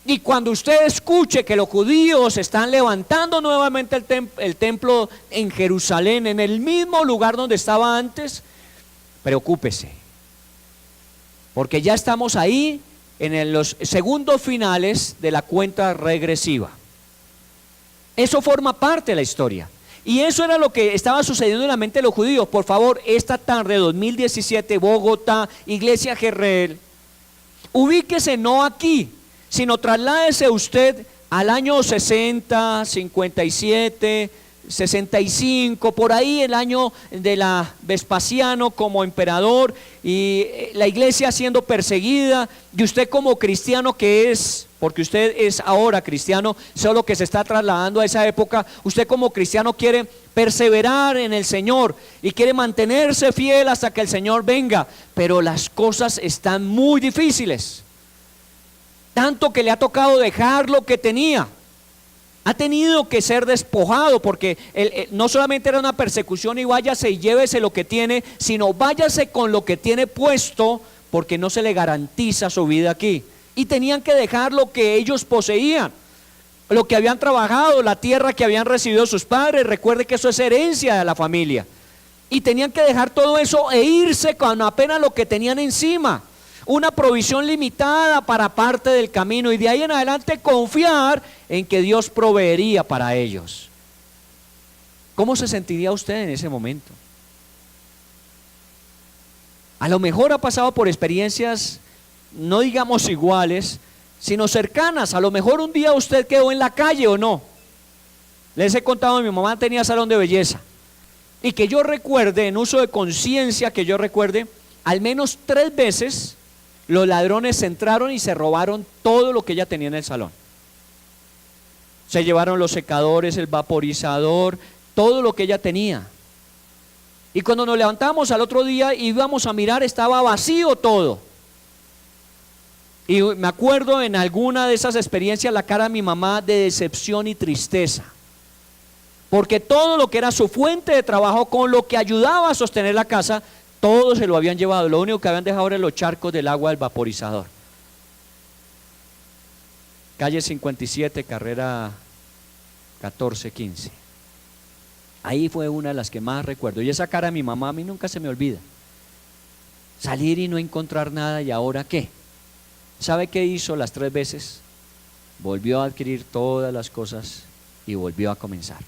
Y cuando usted escuche que los judíos están levantando nuevamente el templo en Jerusalén, en el mismo lugar donde estaba antes, preocúpese. Porque ya estamos ahí en los segundos finales de la cuenta regresiva. Eso forma parte de la historia. Y eso era lo que estaba sucediendo en la mente de los judíos. Por favor, esta tarde, 2017, Bogotá, Iglesia Jerreel, ubíquese no aquí, sino trasládese usted al año 60, 57, 65, por ahí el año de Vespasiano como emperador y la iglesia siendo perseguida, y usted como cristiano que es, porque usted es ahora cristiano, solo que se está trasladando a esa época, usted como cristiano quiere perseverar en el Señor y quiere mantenerse fiel hasta que el Señor venga, pero las cosas están muy difíciles, tanto que le ha tocado dejar lo que tenía. Ha tenido que ser despojado porque no solamente era una persecución y váyase y llévese lo que tiene, sino váyase con lo que tiene puesto porque no se le garantiza su vida aquí. Y tenían que dejar lo que ellos poseían, lo que habían trabajado, la tierra que habían recibido sus padres. Recuerde que eso es herencia de la familia. Y tenían que dejar todo eso e irse con apenas lo que tenían encima. Una provisión limitada para parte del camino y de ahí en adelante confiar en que Dios proveería para ellos. ¿Cómo se sentiría usted en ese momento? A lo mejor ha pasado por experiencias, no digamos iguales, sino cercanas. A lo mejor un día usted quedó en la calle o no. Les he contado, mi mamá tenía salón de belleza. Y que yo recuerde, en uso de conciencia, que yo recuerde, al menos 3 veces los ladrones entraron y se robaron todo lo que ella tenía en el salón. Se llevaron los secadores, el vaporizador, todo lo que ella tenía. Y cuando nos levantamos al otro día y íbamos a mirar, estaba vacío todo. Y me acuerdo en alguna de esas experiencias la cara de mi mamá de decepción y tristeza. Porque todo lo que era su fuente de trabajo, con lo que ayudaba a sostener la casa, todo se lo habían llevado. Lo único que habían dejado eran los charcos del agua del vaporizador. Calle 57, carrera 1415. Ahí fue una de las que más recuerdo. Y esa cara de mi mamá a mí nunca se me olvida. Salir y no encontrar nada, ¿y ahora qué? ¿Sabe qué hizo las 3 veces? Volvió a adquirir todas las cosas y volvió a comenzar.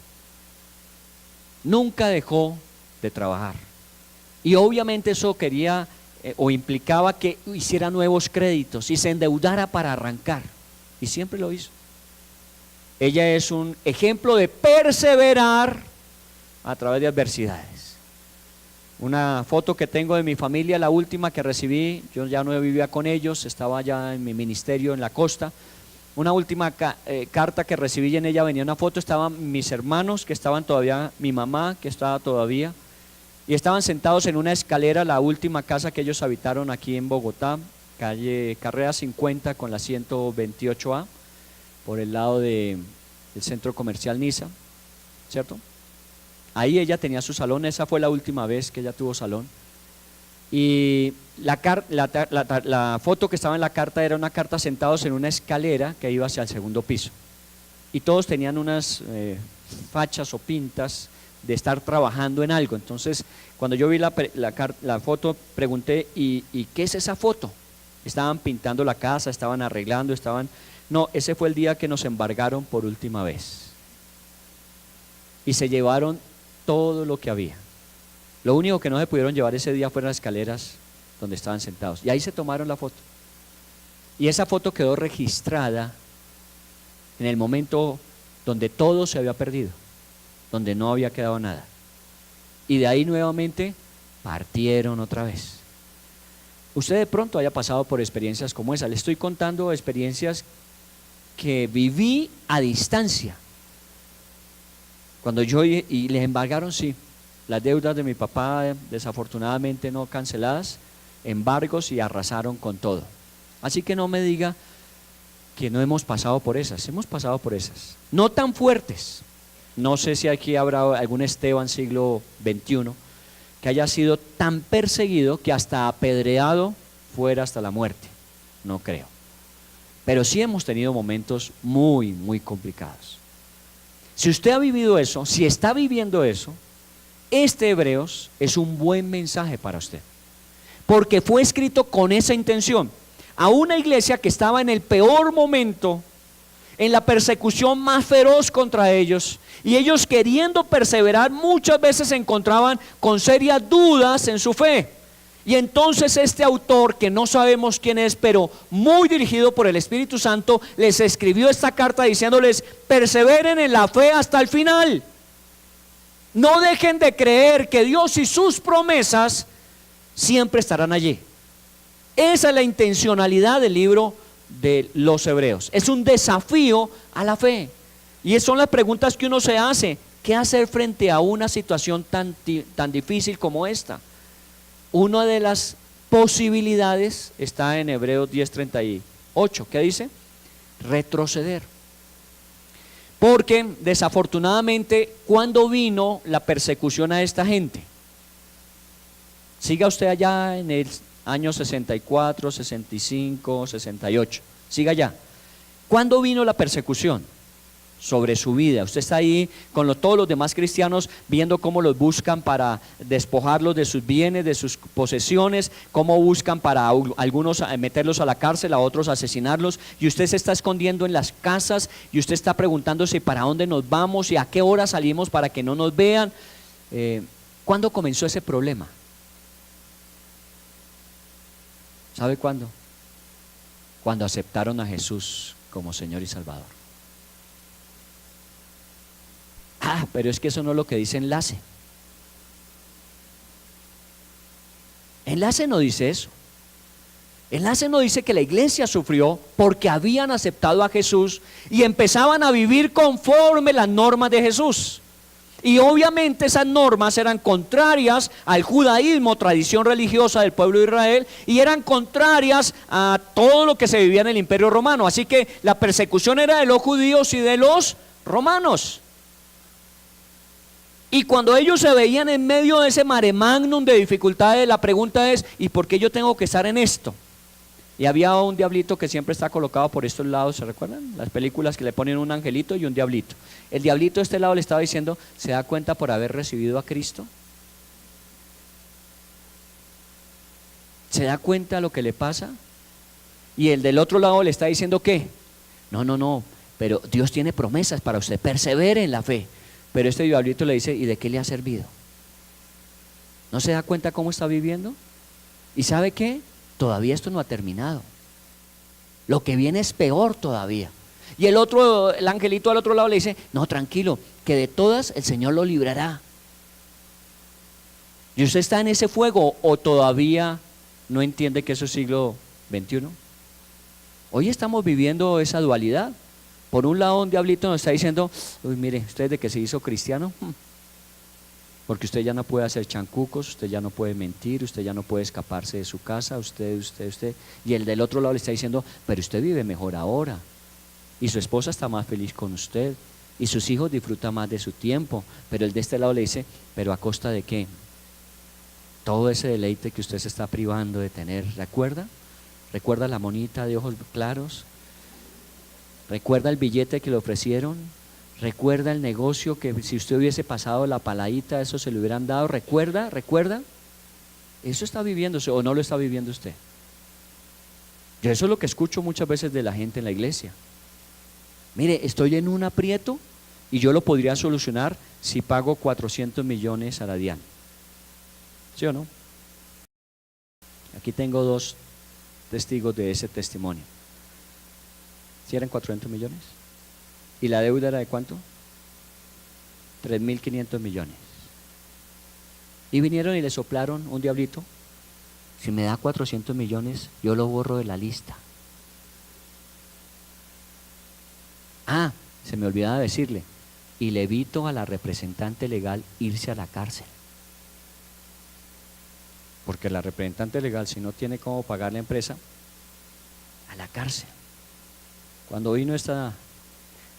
Nunca dejó de trabajar. Y obviamente eso quería o implicaba que hiciera nuevos créditos y se endeudara para arrancar. Y siempre lo hizo. Ella es un ejemplo de perseverar a través de adversidades. Una foto que tengo de mi familia, la última que recibí, yo ya no vivía con ellos, estaba ya en mi ministerio en la costa. Una última carta que recibí, y en ella venía una foto, estaban mis hermanos que estaban todavía, mi mamá que estaba todavía, y estaban sentados en una escalera, la última casa que ellos habitaron aquí en Bogotá, calle Carrera 50 con la 128A, por el lado del centro comercial Niza, ¿cierto? Ahí ella tenía su salón, esa fue la última vez que ella tuvo salón. Y la foto que estaba en la carta era una carta sentados en una escalera que iba hacia el segundo piso. Y todos tenían unas fachas o pintas de estar trabajando en algo. Entonces, cuando yo vi la foto, pregunté, ¿y qué es esa foto? Estaban pintando la casa, estaban arreglando, No, ese fue el día que nos embargaron por última vez. Y se llevaron todo lo que había. Lo único que no se pudieron llevar ese día fueron las escaleras donde estaban sentados. Y ahí se tomaron la foto. Y esa foto quedó registrada en el momento donde todo se había perdido, donde no había quedado nada. Y de ahí nuevamente partieron otra vez. usted de pronto haya pasado por experiencias como esa. Le estoy contando experiencias que viví a distancia. Cuando yo y les embargaron, sí, las deudas de mi papá desafortunadamente no canceladas, embargos, y arrasaron con todo. Así que no me diga que no hemos pasado por esas. Hemos pasado por esas, no tan fuertes. No sé si aquí habrá algún Esteban siglo XXI que haya sido tan perseguido que hasta apedreado fuera hasta la muerte. No creo. Pero sí hemos tenido momentos muy, muy complicados. Si usted ha vivido eso, si está viviendo eso, este Hebreos es un buen mensaje para usted, porque fue escrito con esa intención a una iglesia que estaba en el peor momento, en la persecución más feroz contra ellos, y ellos, queriendo perseverar, muchas veces se encontraban con serias dudas en su fe. Y entonces este autor, que no sabemos quién es, pero muy dirigido por el Espíritu Santo, les escribió esta carta diciéndoles: perseveren en la fe hasta el final. No dejen de creer que Dios y sus promesas siempre estarán allí. Esa es la intencionalidad del libro de los Hebreos. Es un desafío a la fe. Y son las preguntas que uno se hace. ¿Qué hacer frente a una situación tan difícil como esta? Una de las posibilidades está en Hebreos 10:38. ¿Qué dice? Retroceder. Porque desafortunadamente, ¿cuándo vino la persecución a esta gente? Siga usted allá en el año 64, 65, 68. Siga allá. ¿Cuándo vino la persecución sobre su vida? Usted está ahí con todos los demás cristianos viendo cómo los buscan para despojarlos de sus bienes, de sus posesiones, cómo buscan para algunos meterlos a la cárcel, a otros asesinarlos, y usted se está escondiendo en las casas y usted está preguntándose para dónde nos vamos y a qué hora salimos para que no nos vean. ¿Cuándo comenzó ese problema? ¿Sabe cuándo? Cuando aceptaron a Jesús como Señor y Salvador. Pero es que eso no es lo que dice Enlace. Enlace no dice eso. Enlace no dice que la iglesia sufrió porque habían aceptado a Jesús y empezaban a vivir conforme las normas de Jesús. Y obviamente esas normas eran contrarias al judaísmo, tradición religiosa del pueblo de Israel, y eran contrarias a todo lo que se vivía en el Imperio Romano. Así que la persecución era de los judíos y de los romanos. Y cuando ellos se veían en medio de ese mare magnum de dificultades, la pregunta es: ¿y por qué yo tengo que estar en esto? Y había un diablito que siempre está colocado por estos lados, ¿se recuerdan? Las películas que le ponen un angelito y un diablito. El diablito de este lado le estaba diciendo: ¿se da cuenta por haber recibido a Cristo? ¿Se da cuenta lo que le pasa? Y el del otro lado le está diciendo: ¿qué? No, pero Dios tiene promesas para usted, persevere en la fe. Pero este diablito le dice: ¿y de qué le ha servido? ¿No se da cuenta cómo está viviendo? ¿Y sabe qué? Todavía esto no ha terminado. Lo que viene es peor todavía. Y el angelito al otro lado le dice: no, tranquilo, que de todas el Señor lo librará. ¿Y usted está en ese fuego o todavía no entiende que eso es siglo XXI? Hoy estamos viviendo esa dualidad. Por un lado, un diablito nos está diciendo: uy, mire, usted desde que se hizo cristiano, porque usted ya no puede hacer chancucos, usted ya no puede mentir, usted ya no puede escaparse de su casa, usted. Y el del otro lado le está diciendo: pero usted vive mejor ahora, y su esposa está más feliz con usted, y sus hijos disfrutan más de su tiempo. Pero el de este lado le dice: ¿pero a costa de qué? Todo ese deleite que usted se está privando de tener, ¿recuerda? ¿Recuerda la monita de ojos claros? ¿Recuerda el billete que le ofrecieron? ¿Recuerda el negocio que si usted hubiese pasado la paladita, eso se le hubieran dado? ¿Recuerda? Eso está viviéndose, ¿o no lo está viviendo usted? Yo eso es lo que escucho muchas veces de la gente en la iglesia. Mire, estoy en un aprieto y yo lo podría solucionar si pago 400 millones a la DIAN. ¿Sí o no? Aquí tengo 2 testigos de ese testimonio. ¿Sí eran 400 millones? ¿Y la deuda era de cuánto? 3.500 millones. Y vinieron y le soplaron un diablito Si me da 400 millones, yo lo borro de la lista. Ah, se me olvidaba decirle, y le evito a la representante legal irse a la cárcel. Porque la representante legal, si no tiene cómo pagar la empresa, a la cárcel. Cuando vino esta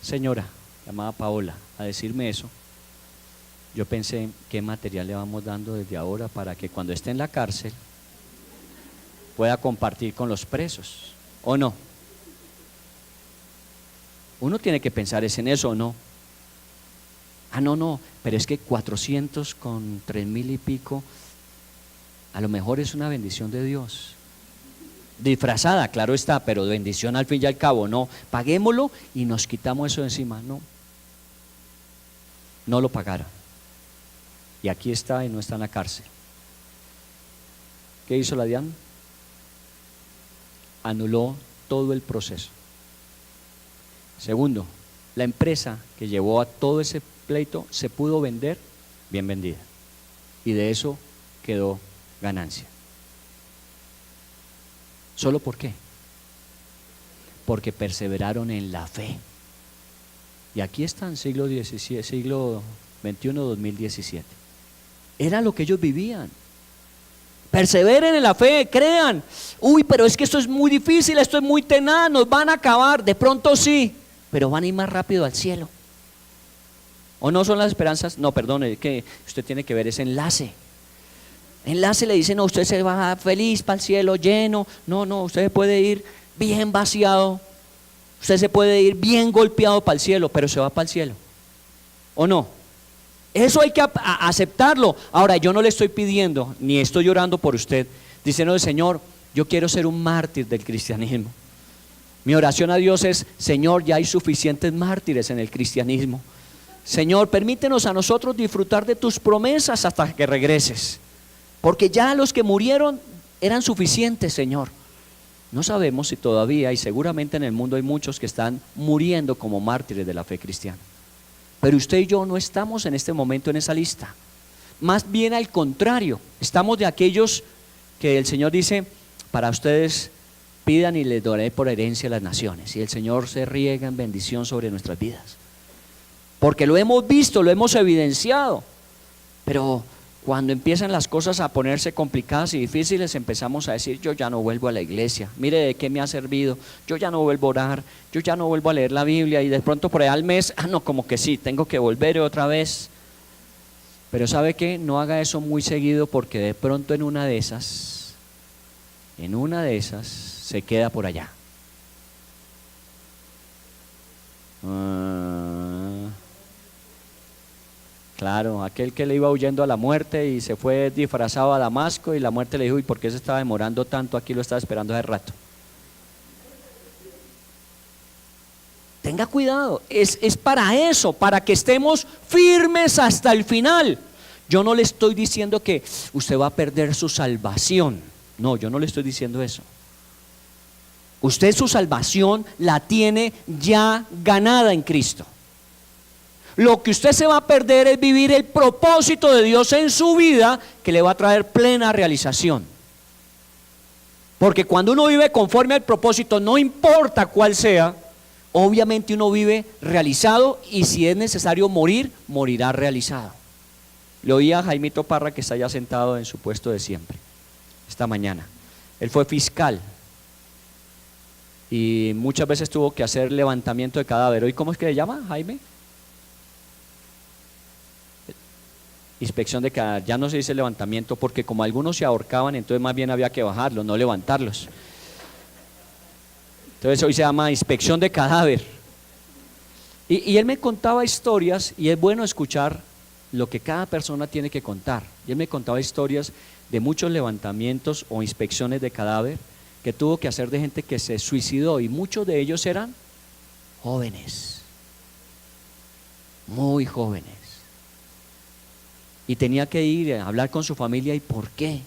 señora llamada Paola a decirme eso, yo pensé, ¿qué material le vamos dando desde ahora para que cuando esté en la cárcel pueda compartir con los presos? ¿O no? Uno tiene que pensar es en eso, ¿o no? Ah, no, pero es que 400 con 3,000 y pico, a lo mejor es una bendición de Dios. Disfrazada, claro está, pero bendición al fin y al cabo, no. Paguémoslo y nos quitamos eso de encima, no. No lo pagaron. Y aquí está y no está en la cárcel. ¿Qué hizo la DIAN? Anuló todo el proceso. Segundo, la empresa que llevó a todo ese pleito se pudo vender bien vendida. Y de eso quedó ganancia. ¿Solo por qué? Porque perseveraron en la fe. Y aquí están, siglo XXI, siglo XXI, 2017. Era lo que ellos vivían. Perseveren en la fe, crean. Uy, pero es que esto es muy difícil, esto es muy tenaz, nos van a acabar. De pronto sí, pero van a ir más rápido al cielo. ¿O no son las esperanzas? No, perdón, es que usted tiene que ver ese enlace. Enlace le dice, no, usted se va feliz para el cielo, lleno. No, usted se puede ir bien vaciado. Usted se puede ir bien golpeado para el cielo, pero se va para el cielo. ¿O no? Eso hay que aceptarlo. Ahora, yo no le estoy pidiendo, ni estoy llorando por usted, diciendo, Señor, yo quiero ser un mártir del cristianismo. Mi oración a Dios es, Señor, ya hay suficientes mártires en el cristianismo. Señor, permítenos a nosotros disfrutar de tus promesas hasta que regreses. Porque ya los que murieron eran suficientes, Señor. No sabemos si todavía, y seguramente en el mundo hay muchos que están muriendo como mártires de la fe cristiana. Pero usted y yo no estamos en este momento en esa lista. Más bien al contrario, estamos de aquellos que el Señor dice, para ustedes pidan y les daré por herencia las naciones. Y el Señor se riega en bendición sobre nuestras vidas. Porque lo hemos visto, lo hemos evidenciado. Pero cuando empiezan las cosas a ponerse complicadas y difíciles, empezamos a decir, yo ya no vuelvo a la iglesia, mire de qué me ha servido, yo ya no vuelvo a orar, yo ya no vuelvo a leer la Biblia, y de pronto por ahí al mes, no, como que sí, tengo que volver otra vez. Pero ¿sabe qué? No haga eso muy seguido, porque de pronto en una de esas se queda por allá. Claro, aquel que le iba huyendo a la muerte y se fue disfrazado a Damasco, y la muerte le dijo, ¿y por qué se estaba demorando tanto? Aquí lo estaba esperando hace rato. Tenga cuidado, es para eso, para que estemos firmes hasta el final. Yo no le estoy diciendo que usted va a perder su salvación. No, yo no le estoy diciendo eso. Usted su salvación la tiene ya ganada en Cristo. Lo que usted se va a perder es vivir el propósito de Dios en su vida, que le va a traer plena realización. Porque cuando uno vive conforme al propósito, no importa cuál sea, obviamente uno vive realizado, y si es necesario morir, morirá realizado. Le oí a Jaimito Parra, que está ya sentado en su puesto de siempre, esta mañana. Él fue fiscal y muchas veces tuvo que hacer levantamiento de cadáver. ¿Y cómo es que le llama, Jaime? Inspección de cadáver. Ya no se dice levantamiento, porque como algunos se ahorcaban, entonces más bien había que bajarlos, no levantarlos. Entonces hoy se llama inspección de cadáver. Y él me contaba historias, y es bueno escuchar lo que cada persona tiene que contar. Y él me contaba historias de muchos levantamientos o inspecciones de cadáver que tuvo que hacer de gente que se suicidó, y muchos de ellos eran jóvenes, muy jóvenes. Y tenía que ir a hablar con su familia. ¿Y por qué?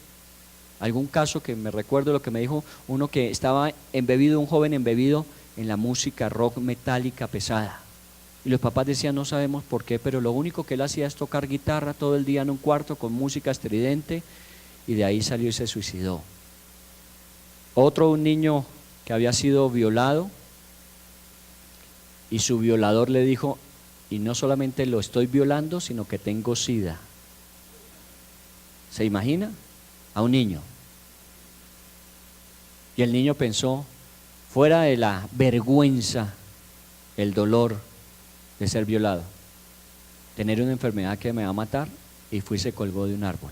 Algún caso que me recuerdo lo que me dijo uno, que estaba embebido, un joven embebido en la música rock metálica pesada. Y los papás decían, no sabemos por qué, pero lo único que él hacía es tocar guitarra todo el día en un cuarto con música estridente, y de ahí salió y se suicidó. Un niño que había sido violado, y su violador le dijo, y no solamente lo estoy violando, sino que tengo SIDA. ¿Se imagina? A un niño. Y el niño pensó, fuera de la vergüenza, el dolor de ser violado, tener una enfermedad que me va a matar, y fue y se colgó de un árbol.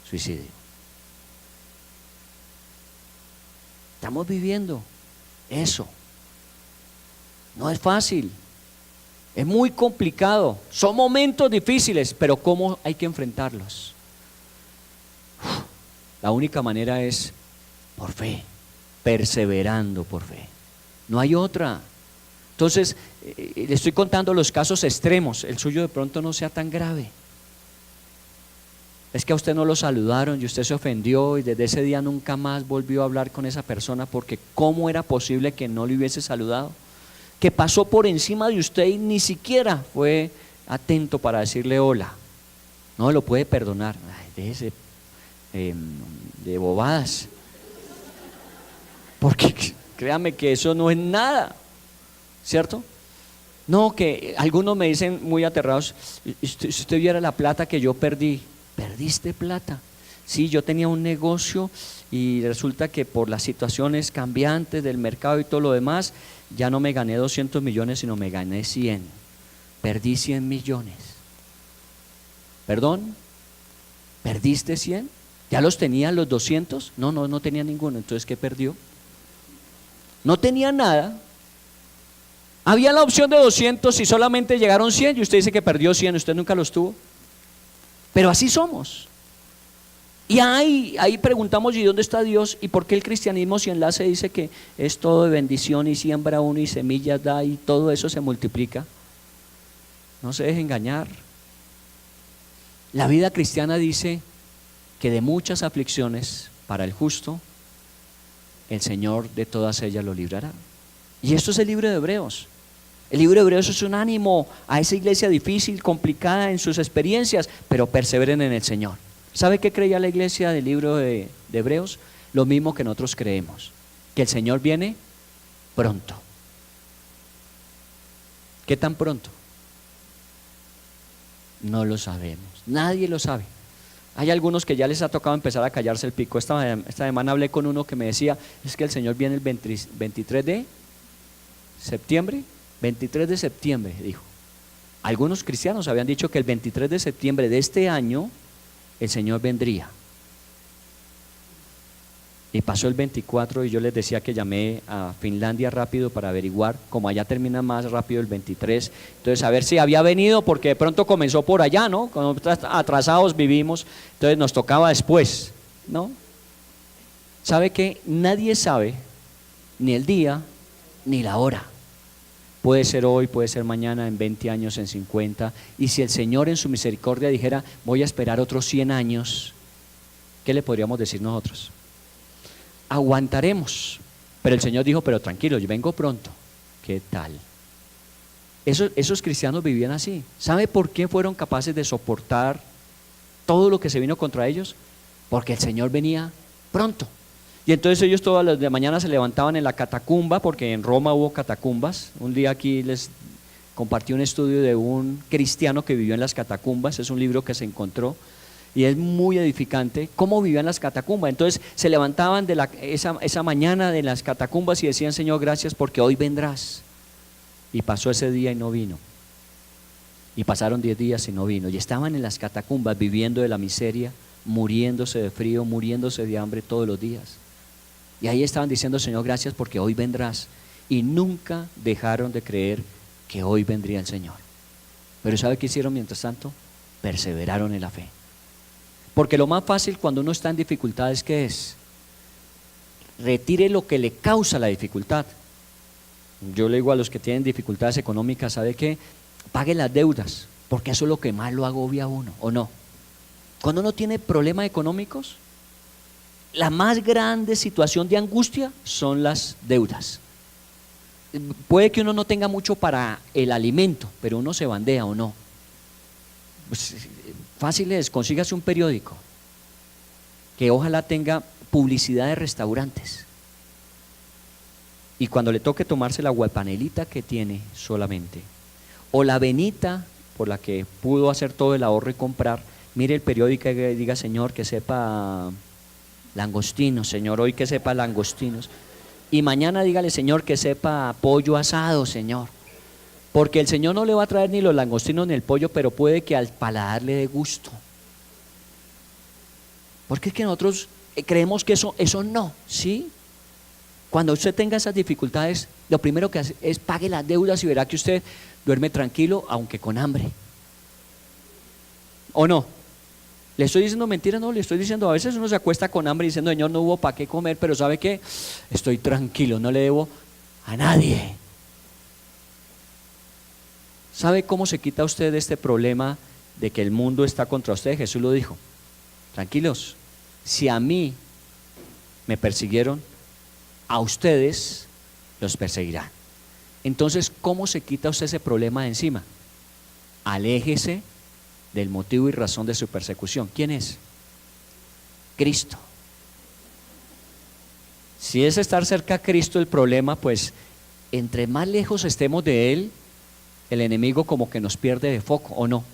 Suicidio. Estamos viviendo eso. No es fácil, es muy complicado, son momentos difíciles, pero ¿cómo hay que enfrentarlos? La única manera es por fe, perseverando por fe. No hay otra. Entonces, le estoy contando los casos extremos, el suyo de pronto no sea tan grave. Es que a usted no lo saludaron y usted se ofendió y desde ese día nunca más volvió a hablar con esa persona, porque ¿cómo era posible que no le hubiese saludado? Que pasó por encima de usted y ni siquiera fue atento para decirle hola. No lo puede perdonar. Ay, déjese de bobadas, porque créame que eso no es nada, ¿cierto? No, que algunos me dicen muy aterrados, si usted viera la plata que yo perdí. ¿Perdiste plata? Sí, yo tenía un negocio y resulta que por las situaciones cambiantes del mercado y todo lo demás, ya no me gané 200 millones, sino me gané 100. Perdí 100 millones. ¿Perdón? ¿Perdiste 100? ¿Ya los tenía los 200? No tenía ninguno. Entonces, ¿qué perdió? No tenía nada. Había la opción de 200 y solamente llegaron 100 y usted dice que perdió 100, usted nunca los tuvo. Pero así somos. Y ahí preguntamos, ¿y dónde está Dios? ¿Y por qué el cristianismo, si enlace, dice que es todo de bendición y siembra uno y semillas da y todo eso se multiplica? No se deje engañar. La vida cristiana dice que de muchas aflicciones para el justo, el Señor de todas ellas lo librará. Y esto es el libro de Hebreos. El libro de Hebreos es un ánimo a esa iglesia difícil, complicada en sus experiencias, pero perseveren en el Señor. ¿Sabe qué creía la iglesia del libro de Hebreos? Lo mismo que nosotros creemos, que el Señor viene pronto. ¿Qué tan pronto? No lo sabemos, nadie lo sabe. Hay algunos que ya les ha tocado empezar a callarse el pico. Esta semana hablé con uno que me decía, es que el Señor viene el 23 de septiembre. 23 de septiembre, dijo. Algunos cristianos habían dicho que el 23 de septiembre de este año el Señor vendría. Y pasó el 24 y yo les decía que llamé a Finlandia rápido para averiguar, como allá termina más rápido el 23, entonces a ver si había venido, porque de pronto comenzó por allá, ¿no? Cuando atrasados vivimos, entonces nos tocaba después, ¿no? ¿Sabe qué? Nadie sabe ni el día ni la hora. Puede ser hoy, puede ser mañana, en 20 años, en 50. Y si el Señor en su misericordia dijera, voy a esperar otros 100 años, ¿qué le podríamos decir nosotros? Aguantaremos. Pero el Señor dijo, pero tranquilo, yo vengo pronto. ¿Qué tal? Esos cristianos vivían así. ¿Sabe por qué fueron capaces de soportar todo lo que se vino contra ellos? Porque el Señor venía pronto. Y entonces ellos todas las de mañana se levantaban en la catacumba, porque en Roma hubo catacumbas. Un día aquí les compartí un estudio de un cristiano que vivió en las catacumbas, es un libro que se encontró y es muy edificante, cómo vivían las catacumbas. Entonces se levantaban de esa mañana de las catacumbas y decían, Señor, gracias porque hoy vendrás. Y pasó ese día y no vino. Y pasaron 10 días y no vino. Y estaban en las catacumbas viviendo de la miseria, muriéndose de frío, muriéndose de hambre todos los días. Y ahí estaban diciendo, Señor, gracias porque hoy vendrás. Y nunca dejaron de creer que hoy vendría el Señor. Pero ¿sabe qué hicieron mientras tanto? Perseveraron en la fe. Porque lo más fácil cuando uno está en dificultades, ¿qué es? Retire lo que le causa la dificultad. Yo le digo a los que tienen dificultades económicas, ¿sabe qué? Pague las deudas, porque eso es lo que más lo agobia a uno, ¿o no? Cuando uno tiene problemas económicos, la más grande situación de angustia son las deudas. Puede que uno no tenga mucho para el alimento, pero uno se bandea, ¿o no? Pues, fácil es, consígase un periódico que ojalá tenga publicidad de restaurantes. Y cuando le toque tomarse la guapanelita que tiene solamente, o la avenita por la que pudo hacer todo el ahorro y comprar, mire el periódico y diga: Señor, que sepa langostinos, Señor, hoy que sepa langostinos. Y mañana dígale: Señor, que sepa pollo asado, Señor. Porque el Señor no le va a traer ni los langostinos ni el pollo, pero puede que al paladar le dé gusto. Porque es que nosotros creemos que eso no, ¿sí? Cuando usted tenga esas dificultades, lo primero que hace es pague las deudas y verá que usted duerme tranquilo, aunque con hambre. ¿O no? ¿Le estoy diciendo mentira? No, le estoy diciendo, a veces uno se acuesta con hambre diciendo: Señor, no hubo para qué comer, pero ¿sabe qué? Estoy tranquilo, no le debo a nadie. ¿Sabe cómo se quita usted de este problema de que el mundo está contra usted? Jesús lo dijo: tranquilos, si a mí me persiguieron, a ustedes los perseguirán. Entonces, ¿cómo se quita usted ese problema de encima? Aléjese del motivo y razón de su persecución. ¿Quién es? Cristo. Si es estar cerca a Cristo el problema, pues entre más lejos estemos de Él, el enemigo como que nos pierde de foco, ¿o no?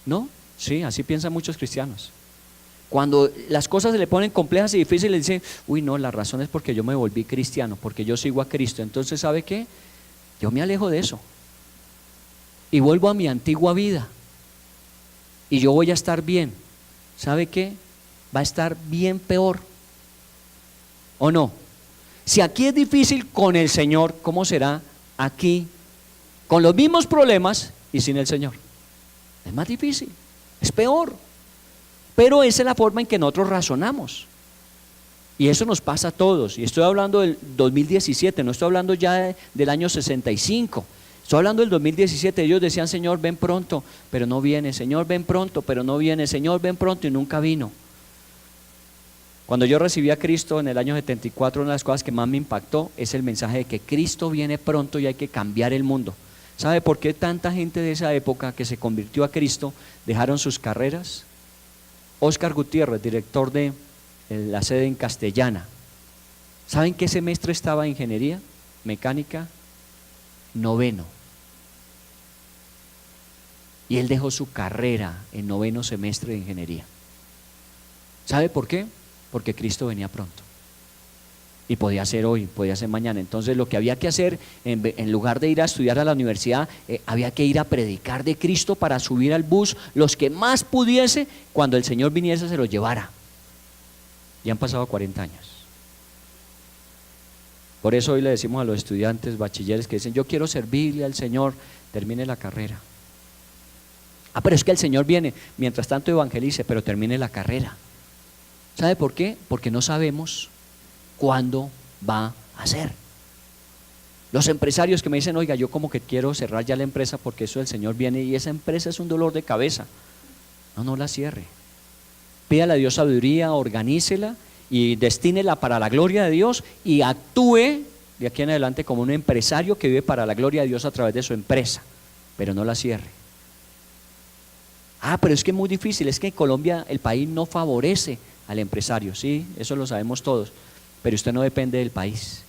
¿No? Sí, así piensan muchos cristianos. Cuando las cosas se le ponen complejas y difíciles, dicen: uy, no, la razón es porque yo me volví cristiano, porque yo sigo a Cristo. Entonces, ¿sabe qué? Yo me alejo de eso y vuelvo a mi antigua vida y yo voy a estar bien. ¿Sabe qué? Va a estar bien peor, ¿o no? Si aquí es difícil con el Señor, ¿cómo será aquí con los mismos problemas y sin el Señor? Es más difícil, es peor. Pero esa es la forma en que nosotros razonamos. Y eso nos pasa a todos. Y estoy hablando del 2017, no estoy hablando ya del año 65. Estoy hablando del 2017. Ellos decían: Señor, ven pronto, pero no viene. Señor, ven pronto, pero no viene. Señor, ven pronto, y nunca vino. Cuando yo recibí a Cristo en el año 74, una de las cosas que más me impactó es el mensaje de que Cristo viene pronto y hay que cambiar el mundo. ¿Sabe por qué tanta gente de esa época que se convirtió a Cristo dejaron sus carreras? Óscar Gutiérrez, director de la sede en Castellana, ¿saben qué semestre estaba en ingeniería mecánica? 9º. Y él dejó su carrera en 9º semestre de ingeniería. ¿Sabe por qué? Porque Cristo venía pronto. Y podía ser hoy, podía ser mañana. Entonces lo que había que hacer, en lugar de ir a estudiar a la universidad, había que ir a predicar de Cristo para subir al bus los que más pudiese, cuando el Señor viniese se los llevara. Ya han pasado 40 años. Por eso hoy le decimos a los estudiantes, bachilleres que dicen: yo quiero servirle al Señor, termine la carrera. Ah, pero es que el Señor viene, mientras tanto evangelice, pero termine la carrera. ¿Sabe por qué? Porque no sabemos cuándo va a ser. Los empresarios que me dicen: oiga, yo como que quiero cerrar ya la empresa porque eso el Señor viene y esa empresa es un dolor de cabeza. No la cierre. Pídale a Dios sabiduría, organícela y destínela para la gloria de Dios y actúe de aquí en adelante como un empresario que vive para la gloria de Dios a través de su empresa, pero no la cierre. Ah, pero es que es muy difícil, es que en Colombia el país no favorece al empresario, sí, eso lo sabemos todos. Pero usted no depende del país,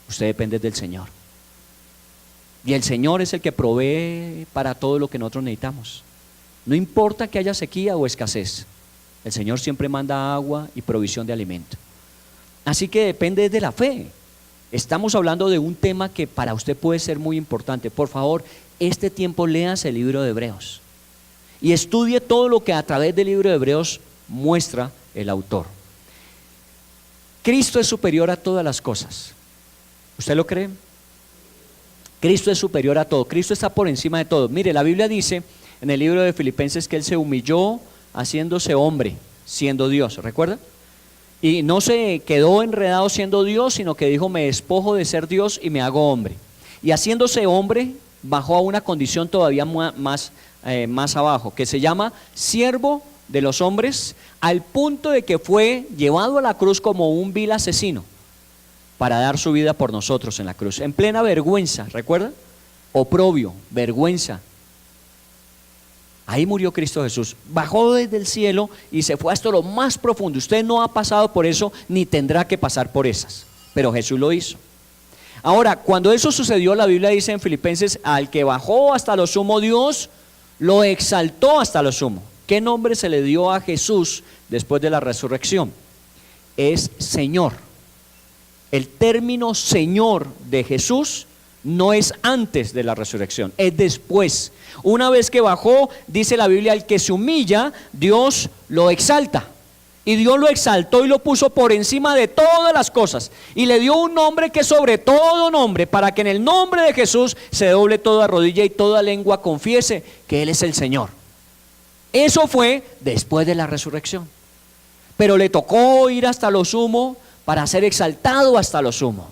usted depende del Señor. Y el Señor es el que provee para todo lo que nosotros necesitamos. No importa que haya sequía o escasez, el Señor siempre manda agua y provisión de alimento. Así que depende de la fe. Estamos hablando de un tema que para usted puede ser muy importante. Por favor, este tiempo léase el libro de Hebreos y estudie todo lo que a través del libro de Hebreos muestra el autor. Cristo es superior a todas las cosas. ¿Usted lo cree? Cristo es superior a todo. Cristo está por encima de todo. Mire, la Biblia dice en el libro de Filipenses que Él se humilló haciéndose hombre, siendo Dios. ¿Recuerda? Y no se quedó enredado siendo Dios, sino que dijo: me despojo de ser Dios y me hago hombre. Y haciéndose hombre, bajó a una condición todavía más abajo, que se llama siervo de los hombres, al punto de que fue llevado a la cruz como un vil asesino para dar su vida por nosotros en la cruz, en plena vergüenza. ¿Recuerda? Oprobio, vergüenza. Ahí murió Cristo Jesús, bajó desde el cielo y se fue hasta lo más profundo. Usted no ha pasado por eso ni tendrá que pasar por esas, pero Jesús lo hizo. Ahora, cuando eso sucedió, la Biblia dice en Filipenses, al que bajó hasta lo sumo, Dios lo exaltó hasta lo sumo. ¿Qué nombre se le dio a Jesús después de la resurrección? Es Señor. El término Señor de Jesús no es antes de la resurrección, es después. Una vez que bajó, dice la Biblia, al que se humilla, Dios lo exalta. Y Dios lo exaltó y lo puso por encima de todas las cosas. Y le dio un nombre que es sobre todo nombre, para que en el nombre de Jesús se doble toda rodilla y toda lengua confiese que Él es el Señor. Eso fue después de la resurrección. Pero le tocó ir hasta lo sumo para ser exaltado hasta lo sumo.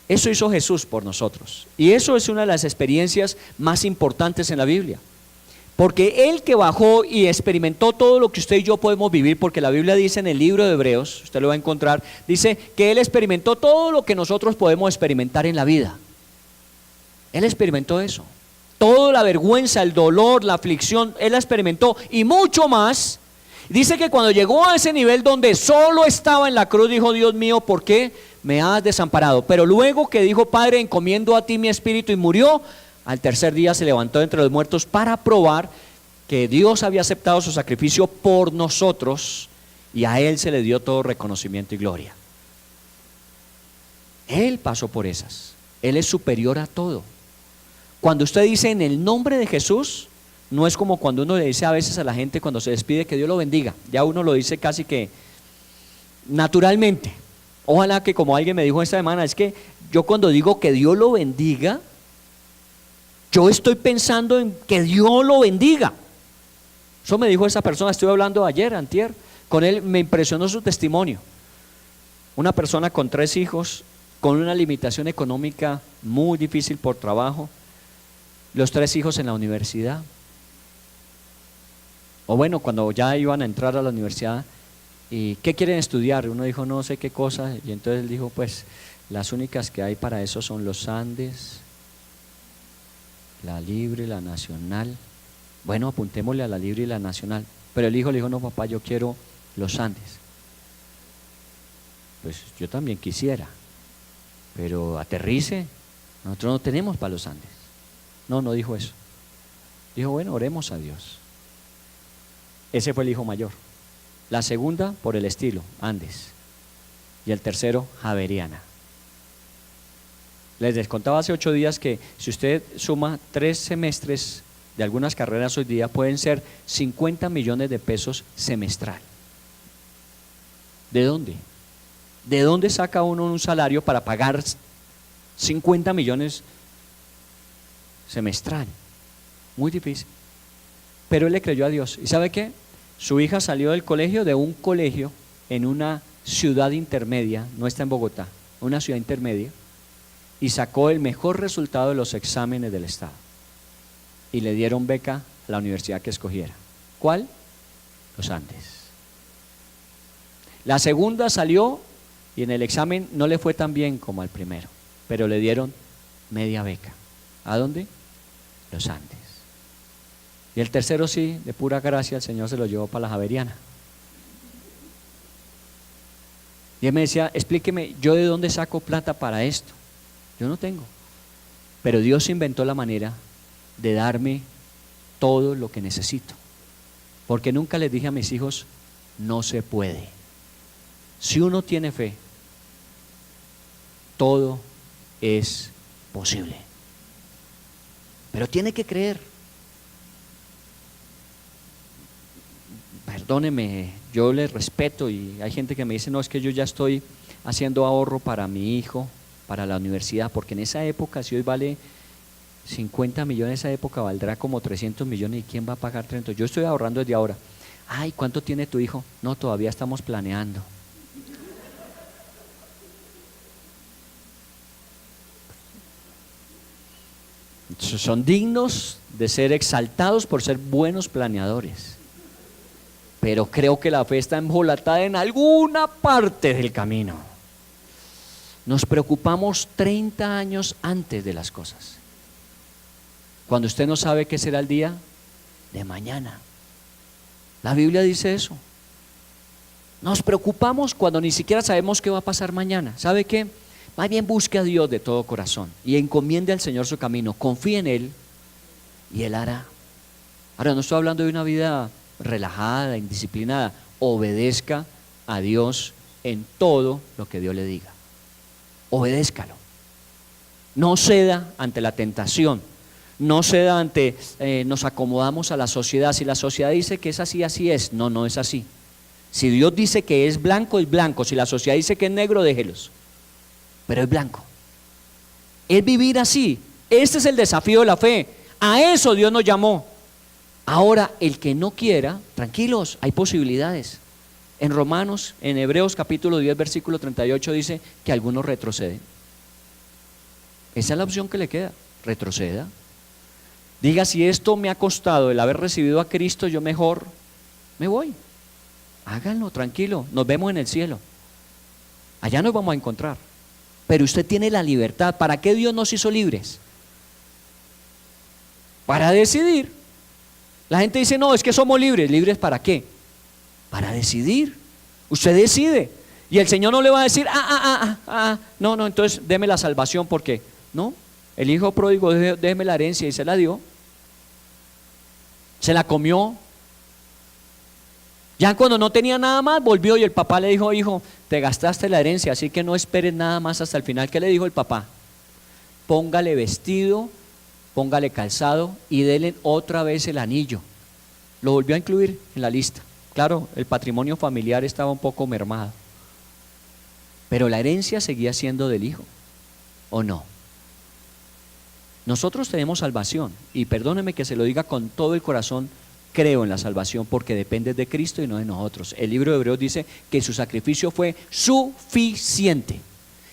Eso hizo Jesús por nosotros. Y eso es una de las experiencias más importantes en la Biblia. Porque Él que bajó y experimentó todo lo que usted y yo podemos vivir, porque la Biblia dice en el libro de Hebreos, usted lo va a encontrar, dice que Él experimentó todo lo que nosotros podemos experimentar en la vida. Él experimentó eso. Toda la vergüenza, el dolor, la aflicción, Él la experimentó y mucho más. Dice que cuando llegó a ese nivel donde solo estaba en la cruz, dijo: Dios mío, ¿por qué me has desamparado? Pero luego que dijo: Padre, encomiendo a ti mi espíritu, y murió, al tercer día se levantó entre los muertos para probar que Dios había aceptado su sacrificio por nosotros, y a Él se le dio todo reconocimiento y gloria. Él pasó por esas. Él es superior a todo. Cuando usted dice en el nombre de Jesús, no es como cuando uno le dice a veces a la gente cuando se despide que Dios lo bendiga. Ya uno lo dice casi que naturalmente. Ojalá que, como alguien me dijo esta semana, es que yo cuando digo que Dios lo bendiga, yo estoy pensando en que Dios lo bendiga. Eso me dijo esa persona, estuve hablando ayer, antier, con él, me impresionó su testimonio. Una persona con 3 hijos, con una limitación económica muy difícil por trabajo, los 3 hijos en la universidad. O bueno, cuando ya iban a entrar a la universidad, ¿y qué quieren estudiar? Uno dijo: no sé qué cosa, y entonces él dijo: pues las únicas que hay para eso son los Andes, la Libre, la Nacional. Bueno, apuntémosle a la Libre y la Nacional. Pero el hijo le dijo: no, papá, yo quiero los Andes. Pues yo también quisiera, pero aterrice, nosotros no tenemos para los Andes. No, no dijo eso. Dijo: bueno, oremos a Dios. Ese fue el hijo mayor. La segunda, por el estilo, Andes. Y el tercero, Javeriana. Les contaba hace 8 días que si usted suma 3 semestres de algunas carreras hoy día, pueden ser 50 millones de pesos semestral. ¿De dónde? ¿De dónde saca uno un salario para pagar 50 millones semestral? Muy difícil. Pero él le creyó a Dios. ¿Y sabe qué? Su hija salió del colegio, de un colegio en una ciudad intermedia, no está en Bogotá, una ciudad intermedia, y sacó el mejor resultado de los exámenes del Estado. Y le dieron beca a la universidad que escogiera. ¿Cuál? Los Andes. La segunda salió y en el examen no le fue tan bien como al primero, pero le dieron media beca. ¿A dónde? Los Andes. Y el tercero sí, de pura gracia, el Señor se lo llevó para la Javeriana. Y él me decía: explíqueme, ¿yo de dónde saco plata para esto? Yo no tengo. Pero Dios inventó la manera de darme todo lo que necesito. Porque nunca les dije a mis hijos: no se puede. Si uno tiene fe, todo es posible. Pero tiene que creer. Perdóneme, yo les respeto y hay gente que me dice: no, es que yo ya estoy haciendo ahorro para mi hijo, para la universidad, porque en esa época, si hoy vale 50 millones, esa época valdrá como 300 millones, ¿y quién va a pagar 30? Yo estoy ahorrando desde ahora. Ay, ¿cuánto tiene tu hijo? No, todavía estamos planeando. Son dignos de ser exaltados por ser buenos planeadores. Pero creo que la fe está embolatada en alguna parte del camino. Nos preocupamos 30 años antes de las cosas. Cuando usted no sabe qué será el día de mañana. La Biblia dice eso. Nos preocupamos cuando ni siquiera sabemos qué va a pasar mañana. ¿Sabe qué? Más bien busque a Dios de todo corazón y encomiende al Señor su camino. Confíe en Él y Él hará. Ahora, no estoy hablando de una vida relajada, indisciplinada. Obedezca a Dios en todo lo que Dios le diga. Obedézcalo. No ceda ante la tentación. No ceda ante, nos acomodamos a la sociedad. Si la sociedad dice que es así, así es. No, no es así. Si Dios dice que es blanco, es blanco. Si la sociedad dice que es negro, déjelos. Pero es blanco. Es vivir así. Este es el desafío de la fe. A eso Dios nos llamó. Ahora, el que no quiera, tranquilos, hay posibilidades. En Romanos, en Hebreos capítulo 10, versículo 38 dice que algunos retroceden. Esa es la opción que le queda, retroceda. Diga, si esto me ha costado el haber recibido a Cristo, yo mejor me voy. Háganlo, tranquilo, nos vemos en el cielo. Allá nos vamos a encontrar. Pero usted tiene la libertad. ¿Para qué Dios nos hizo libres? Para decidir. La gente dice, no, es que somos libres. ¿Libres para qué? Para decidir. Usted decide. Y el Señor no le va a decir, no, entonces déme la salvación, porque no, el hijo pródigo, déme la herencia, y se la dio. Se la comió. Ya cuando no tenía nada más, volvió y el papá le dijo, hijo, te gastaste la herencia, así que no esperes nada más hasta el final. ¿Qué le dijo el papá? Póngale vestido, póngale calzado y déle otra vez el anillo. Lo volvió a incluir en la lista. Claro, el patrimonio familiar estaba un poco mermado, pero la herencia seguía siendo del hijo, ¿o no? Nosotros tenemos salvación, y perdóneme que se lo diga con todo el corazón, creo en la salvación porque depende de Cristo y no de nosotros. El libro de Hebreos dice que su sacrificio fue suficiente,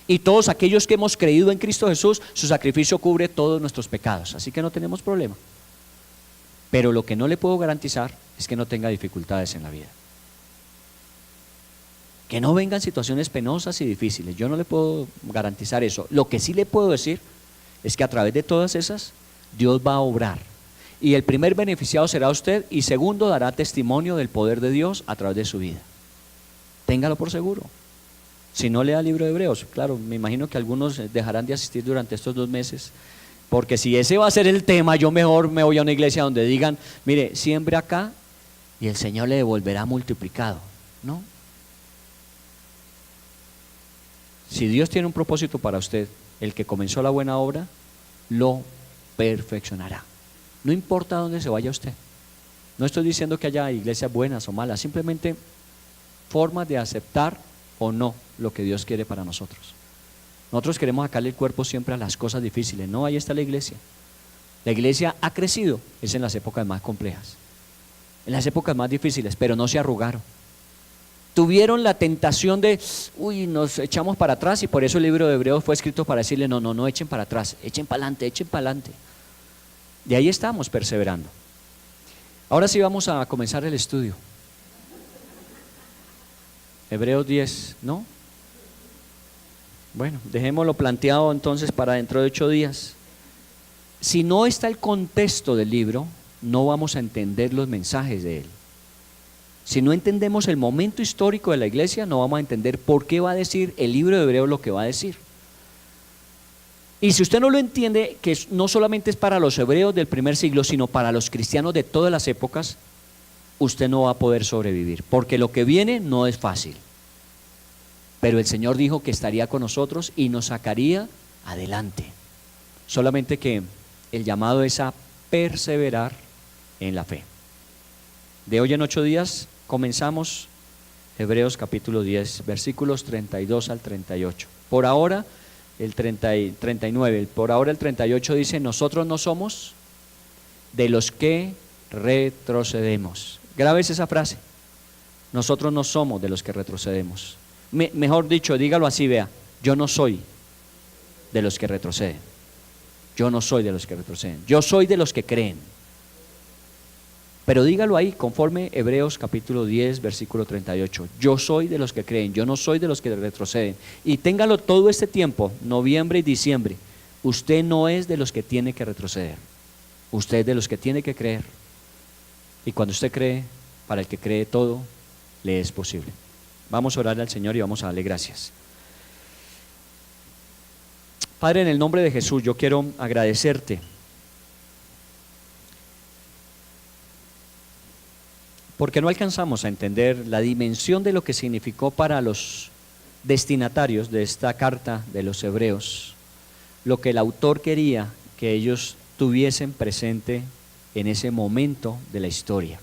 y todos aquellos que hemos creído en Cristo Jesús, su sacrificio cubre todos nuestros pecados, así que no tenemos problema. Pero lo que no le puedo garantizar es que no tenga dificultades en la vida, que no vengan situaciones penosas y difíciles. Yo no le puedo garantizar eso. Lo que sí le puedo decir es que a través de todas esas Dios va a obrar, y el primer beneficiado será usted, y segundo, dará testimonio del poder de Dios a través de su vida. Téngalo por seguro. Si no lea el libro de Hebreos, claro, me imagino que algunos dejarán de asistir durante estos 2 meses, porque si ese va a ser el tema, yo mejor me voy a una iglesia donde digan, mire, siembre acá y el Señor le devolverá multiplicado. No. Si Dios tiene un propósito para usted, el que comenzó la buena obra lo perfeccionará. No importa dónde se vaya usted. No estoy diciendo que haya iglesias buenas o malas, simplemente formas de aceptar o no lo que Dios quiere para nosotros. Nosotros queremos sacarle el cuerpo siempre a las cosas difíciles. No, ahí está la iglesia. La iglesia ha crecido, es en las épocas más complejas, en las épocas más difíciles, pero no se arrugaron. Tuvieron la tentación de, nos echamos para atrás, y por eso el libro de Hebreos fue escrito para decirle, no echen para atrás, echen para adelante, echen para adelante. De ahí estamos perseverando. Ahora sí vamos a comenzar el estudio. Hebreos 10, ¿no? Bueno, dejémoslo planteado entonces para dentro de 8 días. Si no está el contexto del libro, no vamos a entender los mensajes de él. Si no entendemos el momento histórico de la iglesia, no vamos a entender por qué va a decir el libro de Hebreos lo que va a decir. Y si usted no lo entiende, que no solamente es para los hebreos del primer siglo, sino para los cristianos de todas las épocas, usted no va a poder sobrevivir, porque lo que viene no es fácil. Pero el Señor dijo que estaría con nosotros y nos sacaría adelante. Solamente que el llamado es a perseverar en la fe. De hoy en 8 días comenzamos Hebreos capítulo 10, versículos 32 al 38. Por ahora el 39, por ahora el 38 dice, nosotros no somos de los que retrocedemos. Grabes esa frase. Nosotros no somos de los que retrocedemos. Mejor dicho, dígalo así, vea, yo no soy de los que retroceden. Yo no soy de los que retroceden. Yo soy de los que creen. Pero dígalo ahí, conforme Hebreos capítulo 10, versículo 38. Yo soy de los que creen, yo no soy de los que retroceden. Y téngalo todo este tiempo, noviembre y diciembre. Usted no es de los que tiene que retroceder. Usted es de los que tiene que creer. Y cuando usted cree, para el que cree todo, le es posible. Vamos a orar al Señor y vamos a darle gracias. Padre, en el nombre de Jesús, yo quiero agradecerte porque no alcanzamos a entender la dimensión de lo que significó para los destinatarios de esta carta de los hebreos, lo que el autor quería que ellos tuviesen presente en ese momento de la historia.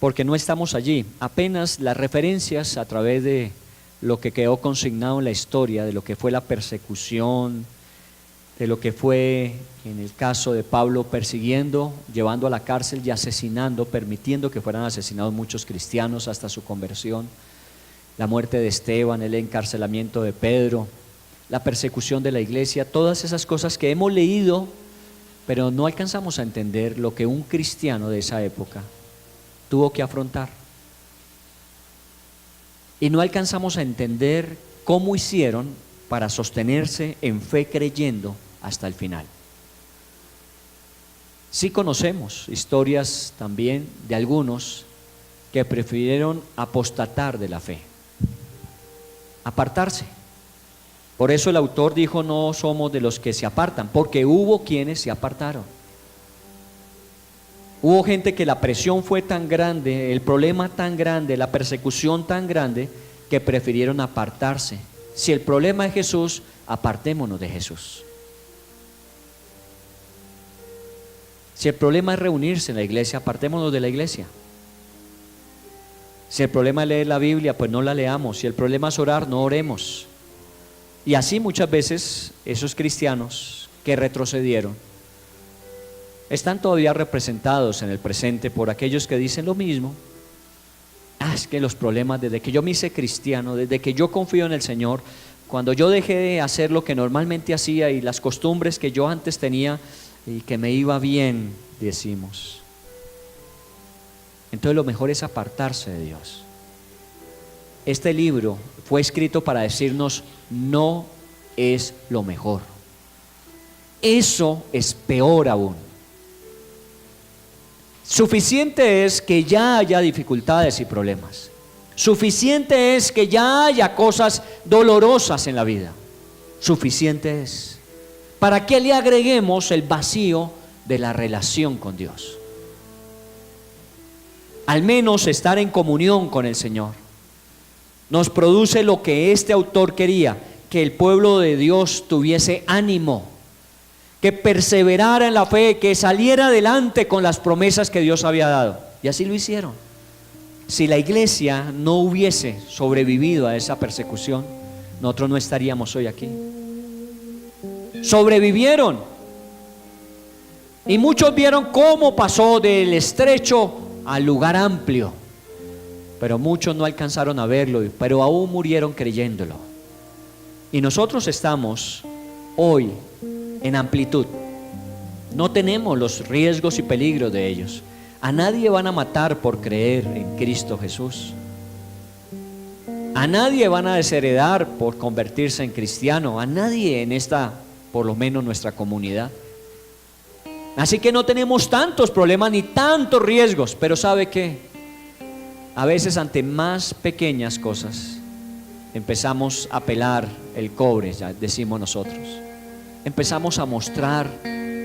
Porque no estamos allí, apenas las referencias a través de lo que quedó consignado en la historia, de lo que fue la persecución, de lo que fue en el caso de Pablo persiguiendo, llevando a la cárcel y asesinando, permitiendo que fueran asesinados muchos cristianos hasta su conversión, la muerte de Esteban, el encarcelamiento de Pedro, la persecución de la iglesia, todas esas cosas que hemos leído, pero no alcanzamos a entender lo que un cristiano de esa época tuvo que afrontar. Y no alcanzamos a entender cómo hicieron para sostenerse en fe creyendo hasta el final. Sí conocemos historias también de algunos que prefirieron apostatar de la fe, apartarse. Por eso el autor dijo: no somos de los que se apartan, porque hubo quienes se apartaron. Hubo gente que la presión fue tan grande, el problema tan grande, la persecución tan grande, que prefirieron apartarse. Si el problema es Jesús, apartémonos de Jesús. Si el problema es reunirse en la iglesia, apartémonos de la iglesia. Si el problema es leer la Biblia, pues no la leamos. Si el problema es orar, no oremos. Y así muchas veces esos cristianos que retrocedieron están todavía representados en el presente por aquellos que dicen lo mismo. Es que los problemas, desde que yo me hice cristiano, desde que yo confío en el Señor, cuando yo dejé de hacer lo que normalmente hacía y las costumbres que yo antes tenía y que me iba bien, decimos. Entonces lo mejor es apartarse de Dios. Este libro fue escrito para decirnos: no es lo mejor. Eso es peor aún. Suficiente es que ya haya dificultades y problemas. Suficiente es que ya haya cosas dolorosas en la vida. Suficiente es. ¿Para qué le agreguemos el vacío de la relación con Dios? Al menos estar en comunión con el Señor nos produce lo que este autor quería: que el pueblo de Dios tuviese ánimo, que perseverara en la fe, que saliera adelante con las promesas que Dios había dado. Y así lo hicieron. Si la iglesia no hubiese sobrevivido a esa persecución, nosotros no estaríamos hoy aquí. Sobrevivieron. Y muchos vieron cómo pasó del estrecho al lugar amplio, pero muchos no alcanzaron a verlo, pero aún murieron creyéndolo. Y nosotros estamos hoy en amplitud. No tenemos los riesgos y peligros de ellos. A nadie van a matar por creer en Cristo Jesús. A nadie van a desheredar por convertirse en cristiano. A nadie en esta, por lo menos nuestra comunidad. Así que no tenemos tantos problemas ni tantos riesgos. Pero ¿sabe qué? A veces ante más pequeñas cosas empezamos a pelar el cobre, ya decimos nosotros. Empezamos a mostrar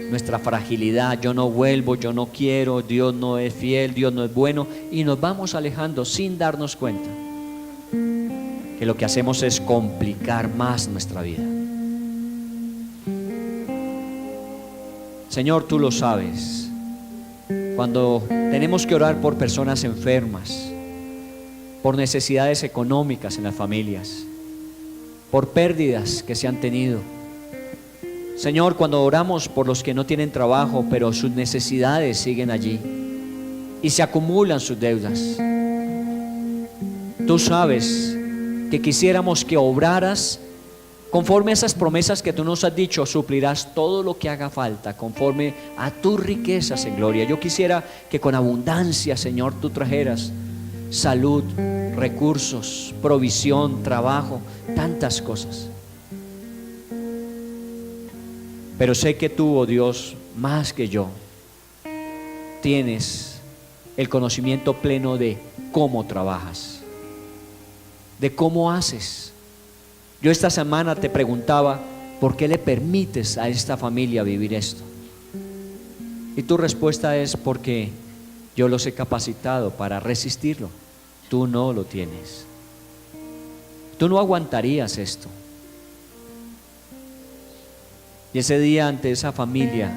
nuestra fragilidad: yo no vuelvo, yo no quiero, Dios no es fiel, Dios no es bueno, y nos vamos alejando sin darnos cuenta que lo que hacemos es complicar más nuestra vida. Señor, tú lo sabes. Cuando tenemos que orar por personas enfermas, por necesidades económicas en las familias, por pérdidas que se han tenido. Señor, cuando oramos por los que no tienen trabajo, pero sus necesidades siguen allí y se acumulan sus deudas. Tú sabes que quisiéramos que obraras conforme a esas promesas que tú nos has dicho: suplirás todo lo que haga falta conforme a tus riquezas en gloria. Yo quisiera que con abundancia, Señor, tú trajeras salud, recursos, provisión, trabajo, tantas cosas. Pero sé que tú, oh Dios, más que yo, tienes el conocimiento pleno de cómo trabajas, de cómo haces. Yo esta semana te preguntaba, ¿por qué le permites a esta familia vivir esto? Y tu respuesta es: porque yo los he capacitado para resistirlo. Tú no lo tienes. Tú no aguantarías esto. Y ese día, ante esa familia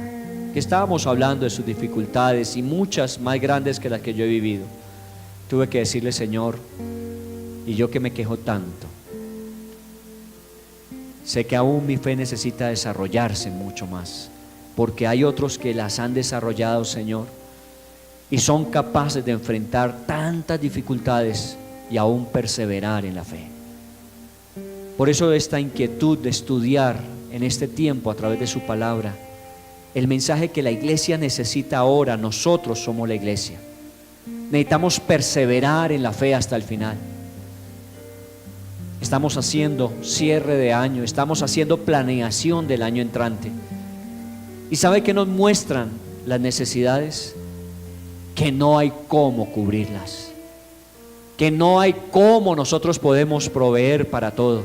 que estábamos hablando de sus dificultades y muchas más grandes que las que yo he vivido, tuve que decirle: Señor, y yo que me quejo tanto, sé que aún mi fe necesita desarrollarse mucho más, porque hay otros que las han desarrollado, Señor, y son capaces de enfrentar tantas dificultades y aún perseverar en la fe. Por eso esta inquietud de estudiar en este tiempo a través de su palabra el mensaje que la iglesia necesita ahora. Nosotros somos la iglesia, necesitamos perseverar en la fe hasta el final. Estamos haciendo cierre de año, estamos haciendo planeación del año entrante, y ¿sabe qué nos muestran las necesidades? Que no hay cómo cubrirlas, que no hay cómo nosotros podemos proveer para todo.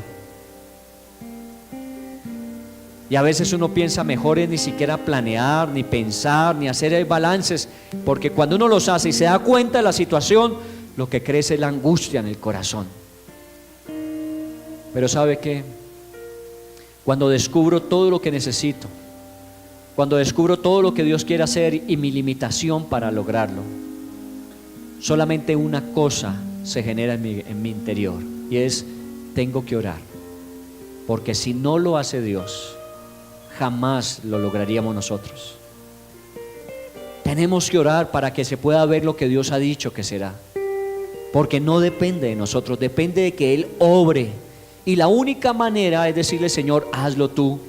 Y a veces uno piensa: mejor es ni siquiera planear, ni pensar, ni hacer balances, porque cuando uno los hace y se da cuenta de la situación, lo que crece es la angustia en el corazón. Pero ¿sabe qué? Cuando descubro todo lo que necesito, cuando descubro todo lo que Dios quiere hacer y mi limitación para lograrlo, solamente una cosa se genera en mi interior, y es: tengo que orar, porque si no lo hace Dios, jamás lo lograríamos nosotros. Tenemos que orar para que se pueda ver lo que Dios ha dicho que será, porque no depende de nosotros, depende de que Él obre, y la única manera es decirle: Señor, hazlo tú.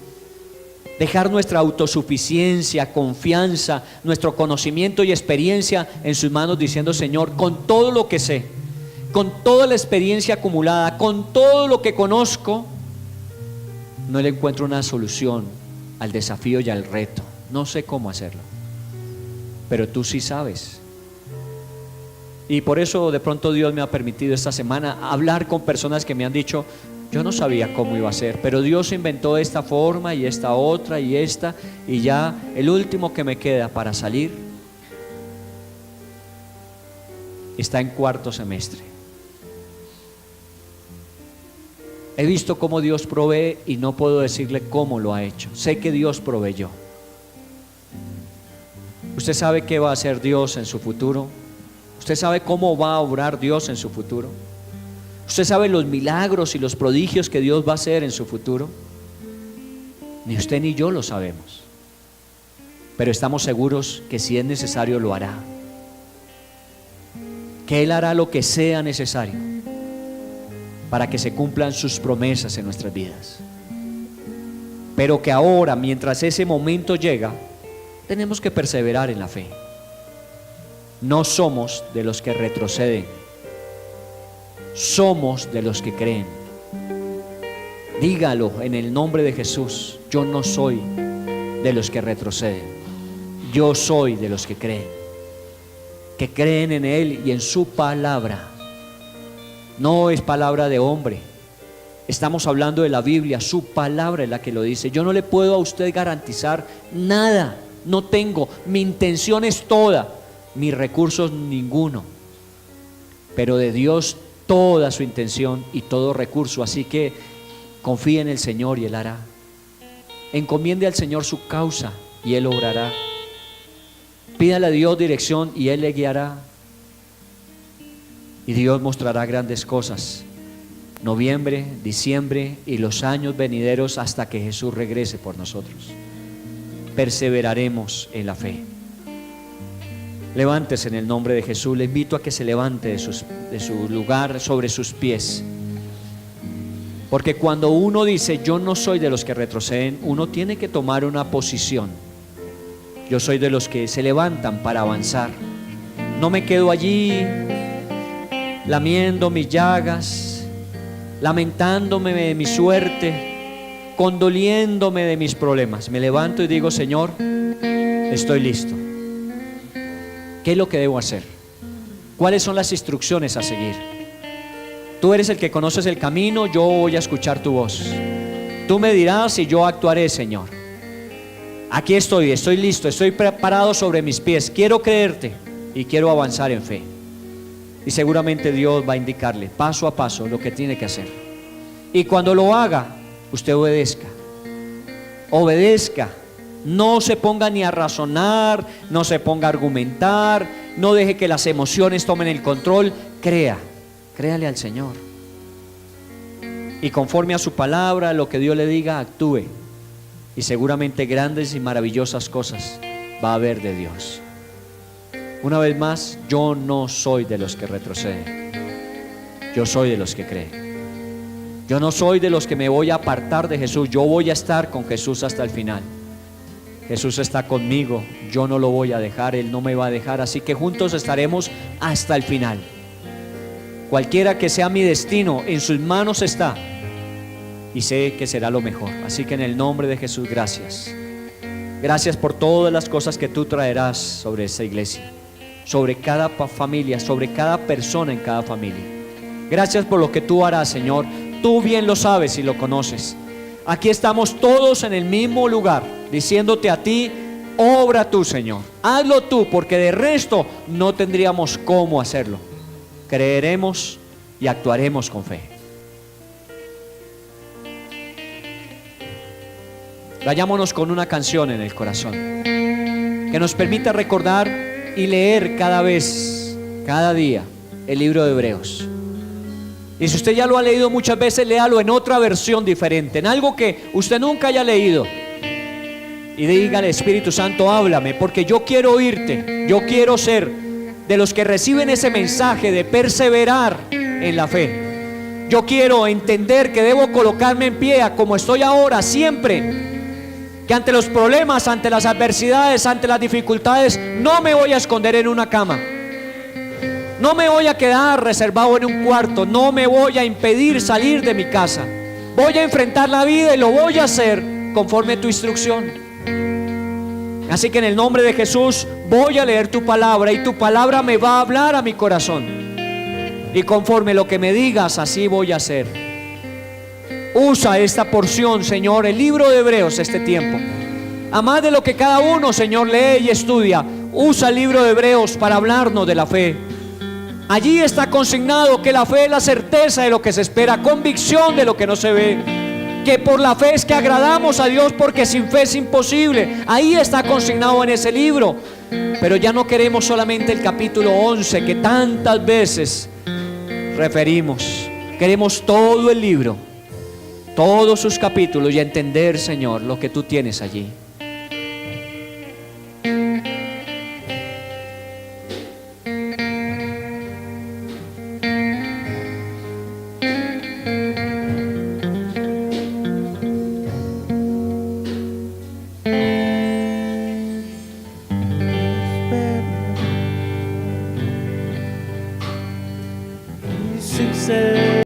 Dejar nuestra autosuficiencia, confianza, nuestro conocimiento y experiencia en sus manos, diciendo: Señor, con todo lo que sé, con toda la experiencia acumulada, con todo lo que conozco, no le encuentro una solución al desafío y al reto. No sé cómo hacerlo, pero tú sí sabes. Y por eso de pronto Dios me ha permitido esta semana hablar con personas que me han dicho: yo no sabía cómo iba a ser, pero Dios inventó esta forma y esta otra y esta, y ya el último que me queda para salir está en cuarto semestre. He visto cómo Dios provee y no puedo decirle cómo lo ha hecho. Sé que Dios proveyó. ¿Usted sabe qué va a hacer Dios en su futuro? ¿Usted sabe cómo va a obrar Dios en su futuro? ¿Usted sabe los milagros y los prodigios que Dios va a hacer en su futuro? Ni usted ni yo lo sabemos, pero estamos seguros que si es necesario lo hará, que Él hará lo que sea necesario para que se cumplan sus promesas en nuestras vidas. Pero que ahora, mientras ese momento llega, tenemos que perseverar en la fe. No somos de los que retroceden, somos de los que creen. Dígalo en el nombre de Jesús: yo no soy de los que retroceden, yo soy de los que creen en Él y en su palabra. No es palabra de hombre, estamos hablando de la Biblia, su palabra es la que lo dice. Yo no le puedo a usted garantizar nada, no tengo, mi intención es toda, mis recursos ninguno, pero de Dios toda su intención y todo recurso. Así que confíe en el Señor y Él hará. Encomiende al Señor su causa y Él obrará. Pídale a Dios dirección y Él le guiará. Y Dios mostrará grandes cosas. Noviembre, diciembre y los años venideros hasta que Jesús regrese por nosotros. Perseveraremos en la fe. Levántese en el nombre de Jesús. Le invito a que se levante de su lugar sobre sus pies. Porque cuando uno dice: yo no soy de los que retroceden, uno tiene que tomar una posición. Yo soy de los que se levantan para avanzar. No me quedo allí lamiendo mis llagas, lamentándome de mi suerte, condoliéndome de mis problemas. Me levanto y digo: Señor, estoy listo. ¿Qué es lo que debo hacer? ¿Cuáles son las instrucciones a seguir? Tú eres el que conoces el camino, yo voy a escuchar tu voz. Tú me dirás y yo actuaré, Señor. Aquí estoy listo, estoy preparado sobre mis pies. Quiero creerte y quiero avanzar en fe. Y seguramente Dios va a indicarle paso a paso lo que tiene que hacer. Y cuando lo haga, usted obedezca. Obedezca. No se ponga ni a razonar, no se ponga a argumentar, no deje que las emociones tomen el control. Créale al Señor. Y conforme a su palabra, lo que Dios le diga, actúe. Y seguramente grandes y maravillosas cosas va a haber de Dios. Una vez más, yo no soy de los que retroceden. Yo soy de los que creen. Yo no soy de los que me voy a apartar de Jesús. Yo voy a estar con Jesús hasta el final. Jesús está conmigo, yo no lo voy a dejar, Él no me va a dejar, así que juntos estaremos hasta el final. Cualquiera que sea mi destino, en sus manos está, y sé que será lo mejor. Así que en el nombre de Jesús, gracias. Gracias por todas las cosas que tú traerás sobre esta iglesia, sobre cada familia, sobre cada persona en cada familia. Gracias por lo que tú harás, Señor. Tú bien lo sabes y lo conoces. Aquí estamos todos en el mismo lugar, diciéndote a ti, obra tú, Señor, hazlo tú, porque de resto no tendríamos cómo hacerlo. Creeremos y actuaremos con fe. Vayámonos con una canción en el corazón que nos permita recordar y leer cada vez, cada día, el libro de Hebreos. Y si usted ya lo ha leído muchas veces, léalo en otra versión diferente, en algo que usted nunca haya leído. Y dígale, Espíritu Santo, háblame, porque yo quiero oírte. Yo quiero ser de los que reciben ese mensaje de perseverar en la fe. Yo quiero entender que debo colocarme en pie como estoy ahora, siempre. Que ante los problemas, ante las adversidades, ante las dificultades, no me voy a esconder en una cama. No me voy a quedar reservado en un cuarto. No me voy a impedir salir de mi casa. Voy a enfrentar la vida y lo voy a hacer conforme a tu instrucción. Así que en el nombre de Jesús voy a leer tu palabra y tu palabra me va a hablar a mi corazón. Y conforme lo que me digas, así voy a hacer. Usa esta porción, Señor, el libro de Hebreos, este tiempo. A más de lo que cada uno, Señor, lee y estudia, usa el libro de Hebreos para hablarnos de la fe. Allí está consignado que la fe es la certeza de lo que se espera, convicción de lo que no se ve. Que por la fe es que agradamos a Dios, porque sin fe es imposible. Ahí está consignado en ese libro. Pero ya no queremos solamente el capítulo 11 que tantas veces referimos. Queremos todo el libro, todos sus capítulos, y entender, Señor, lo que tú tienes allí. Success.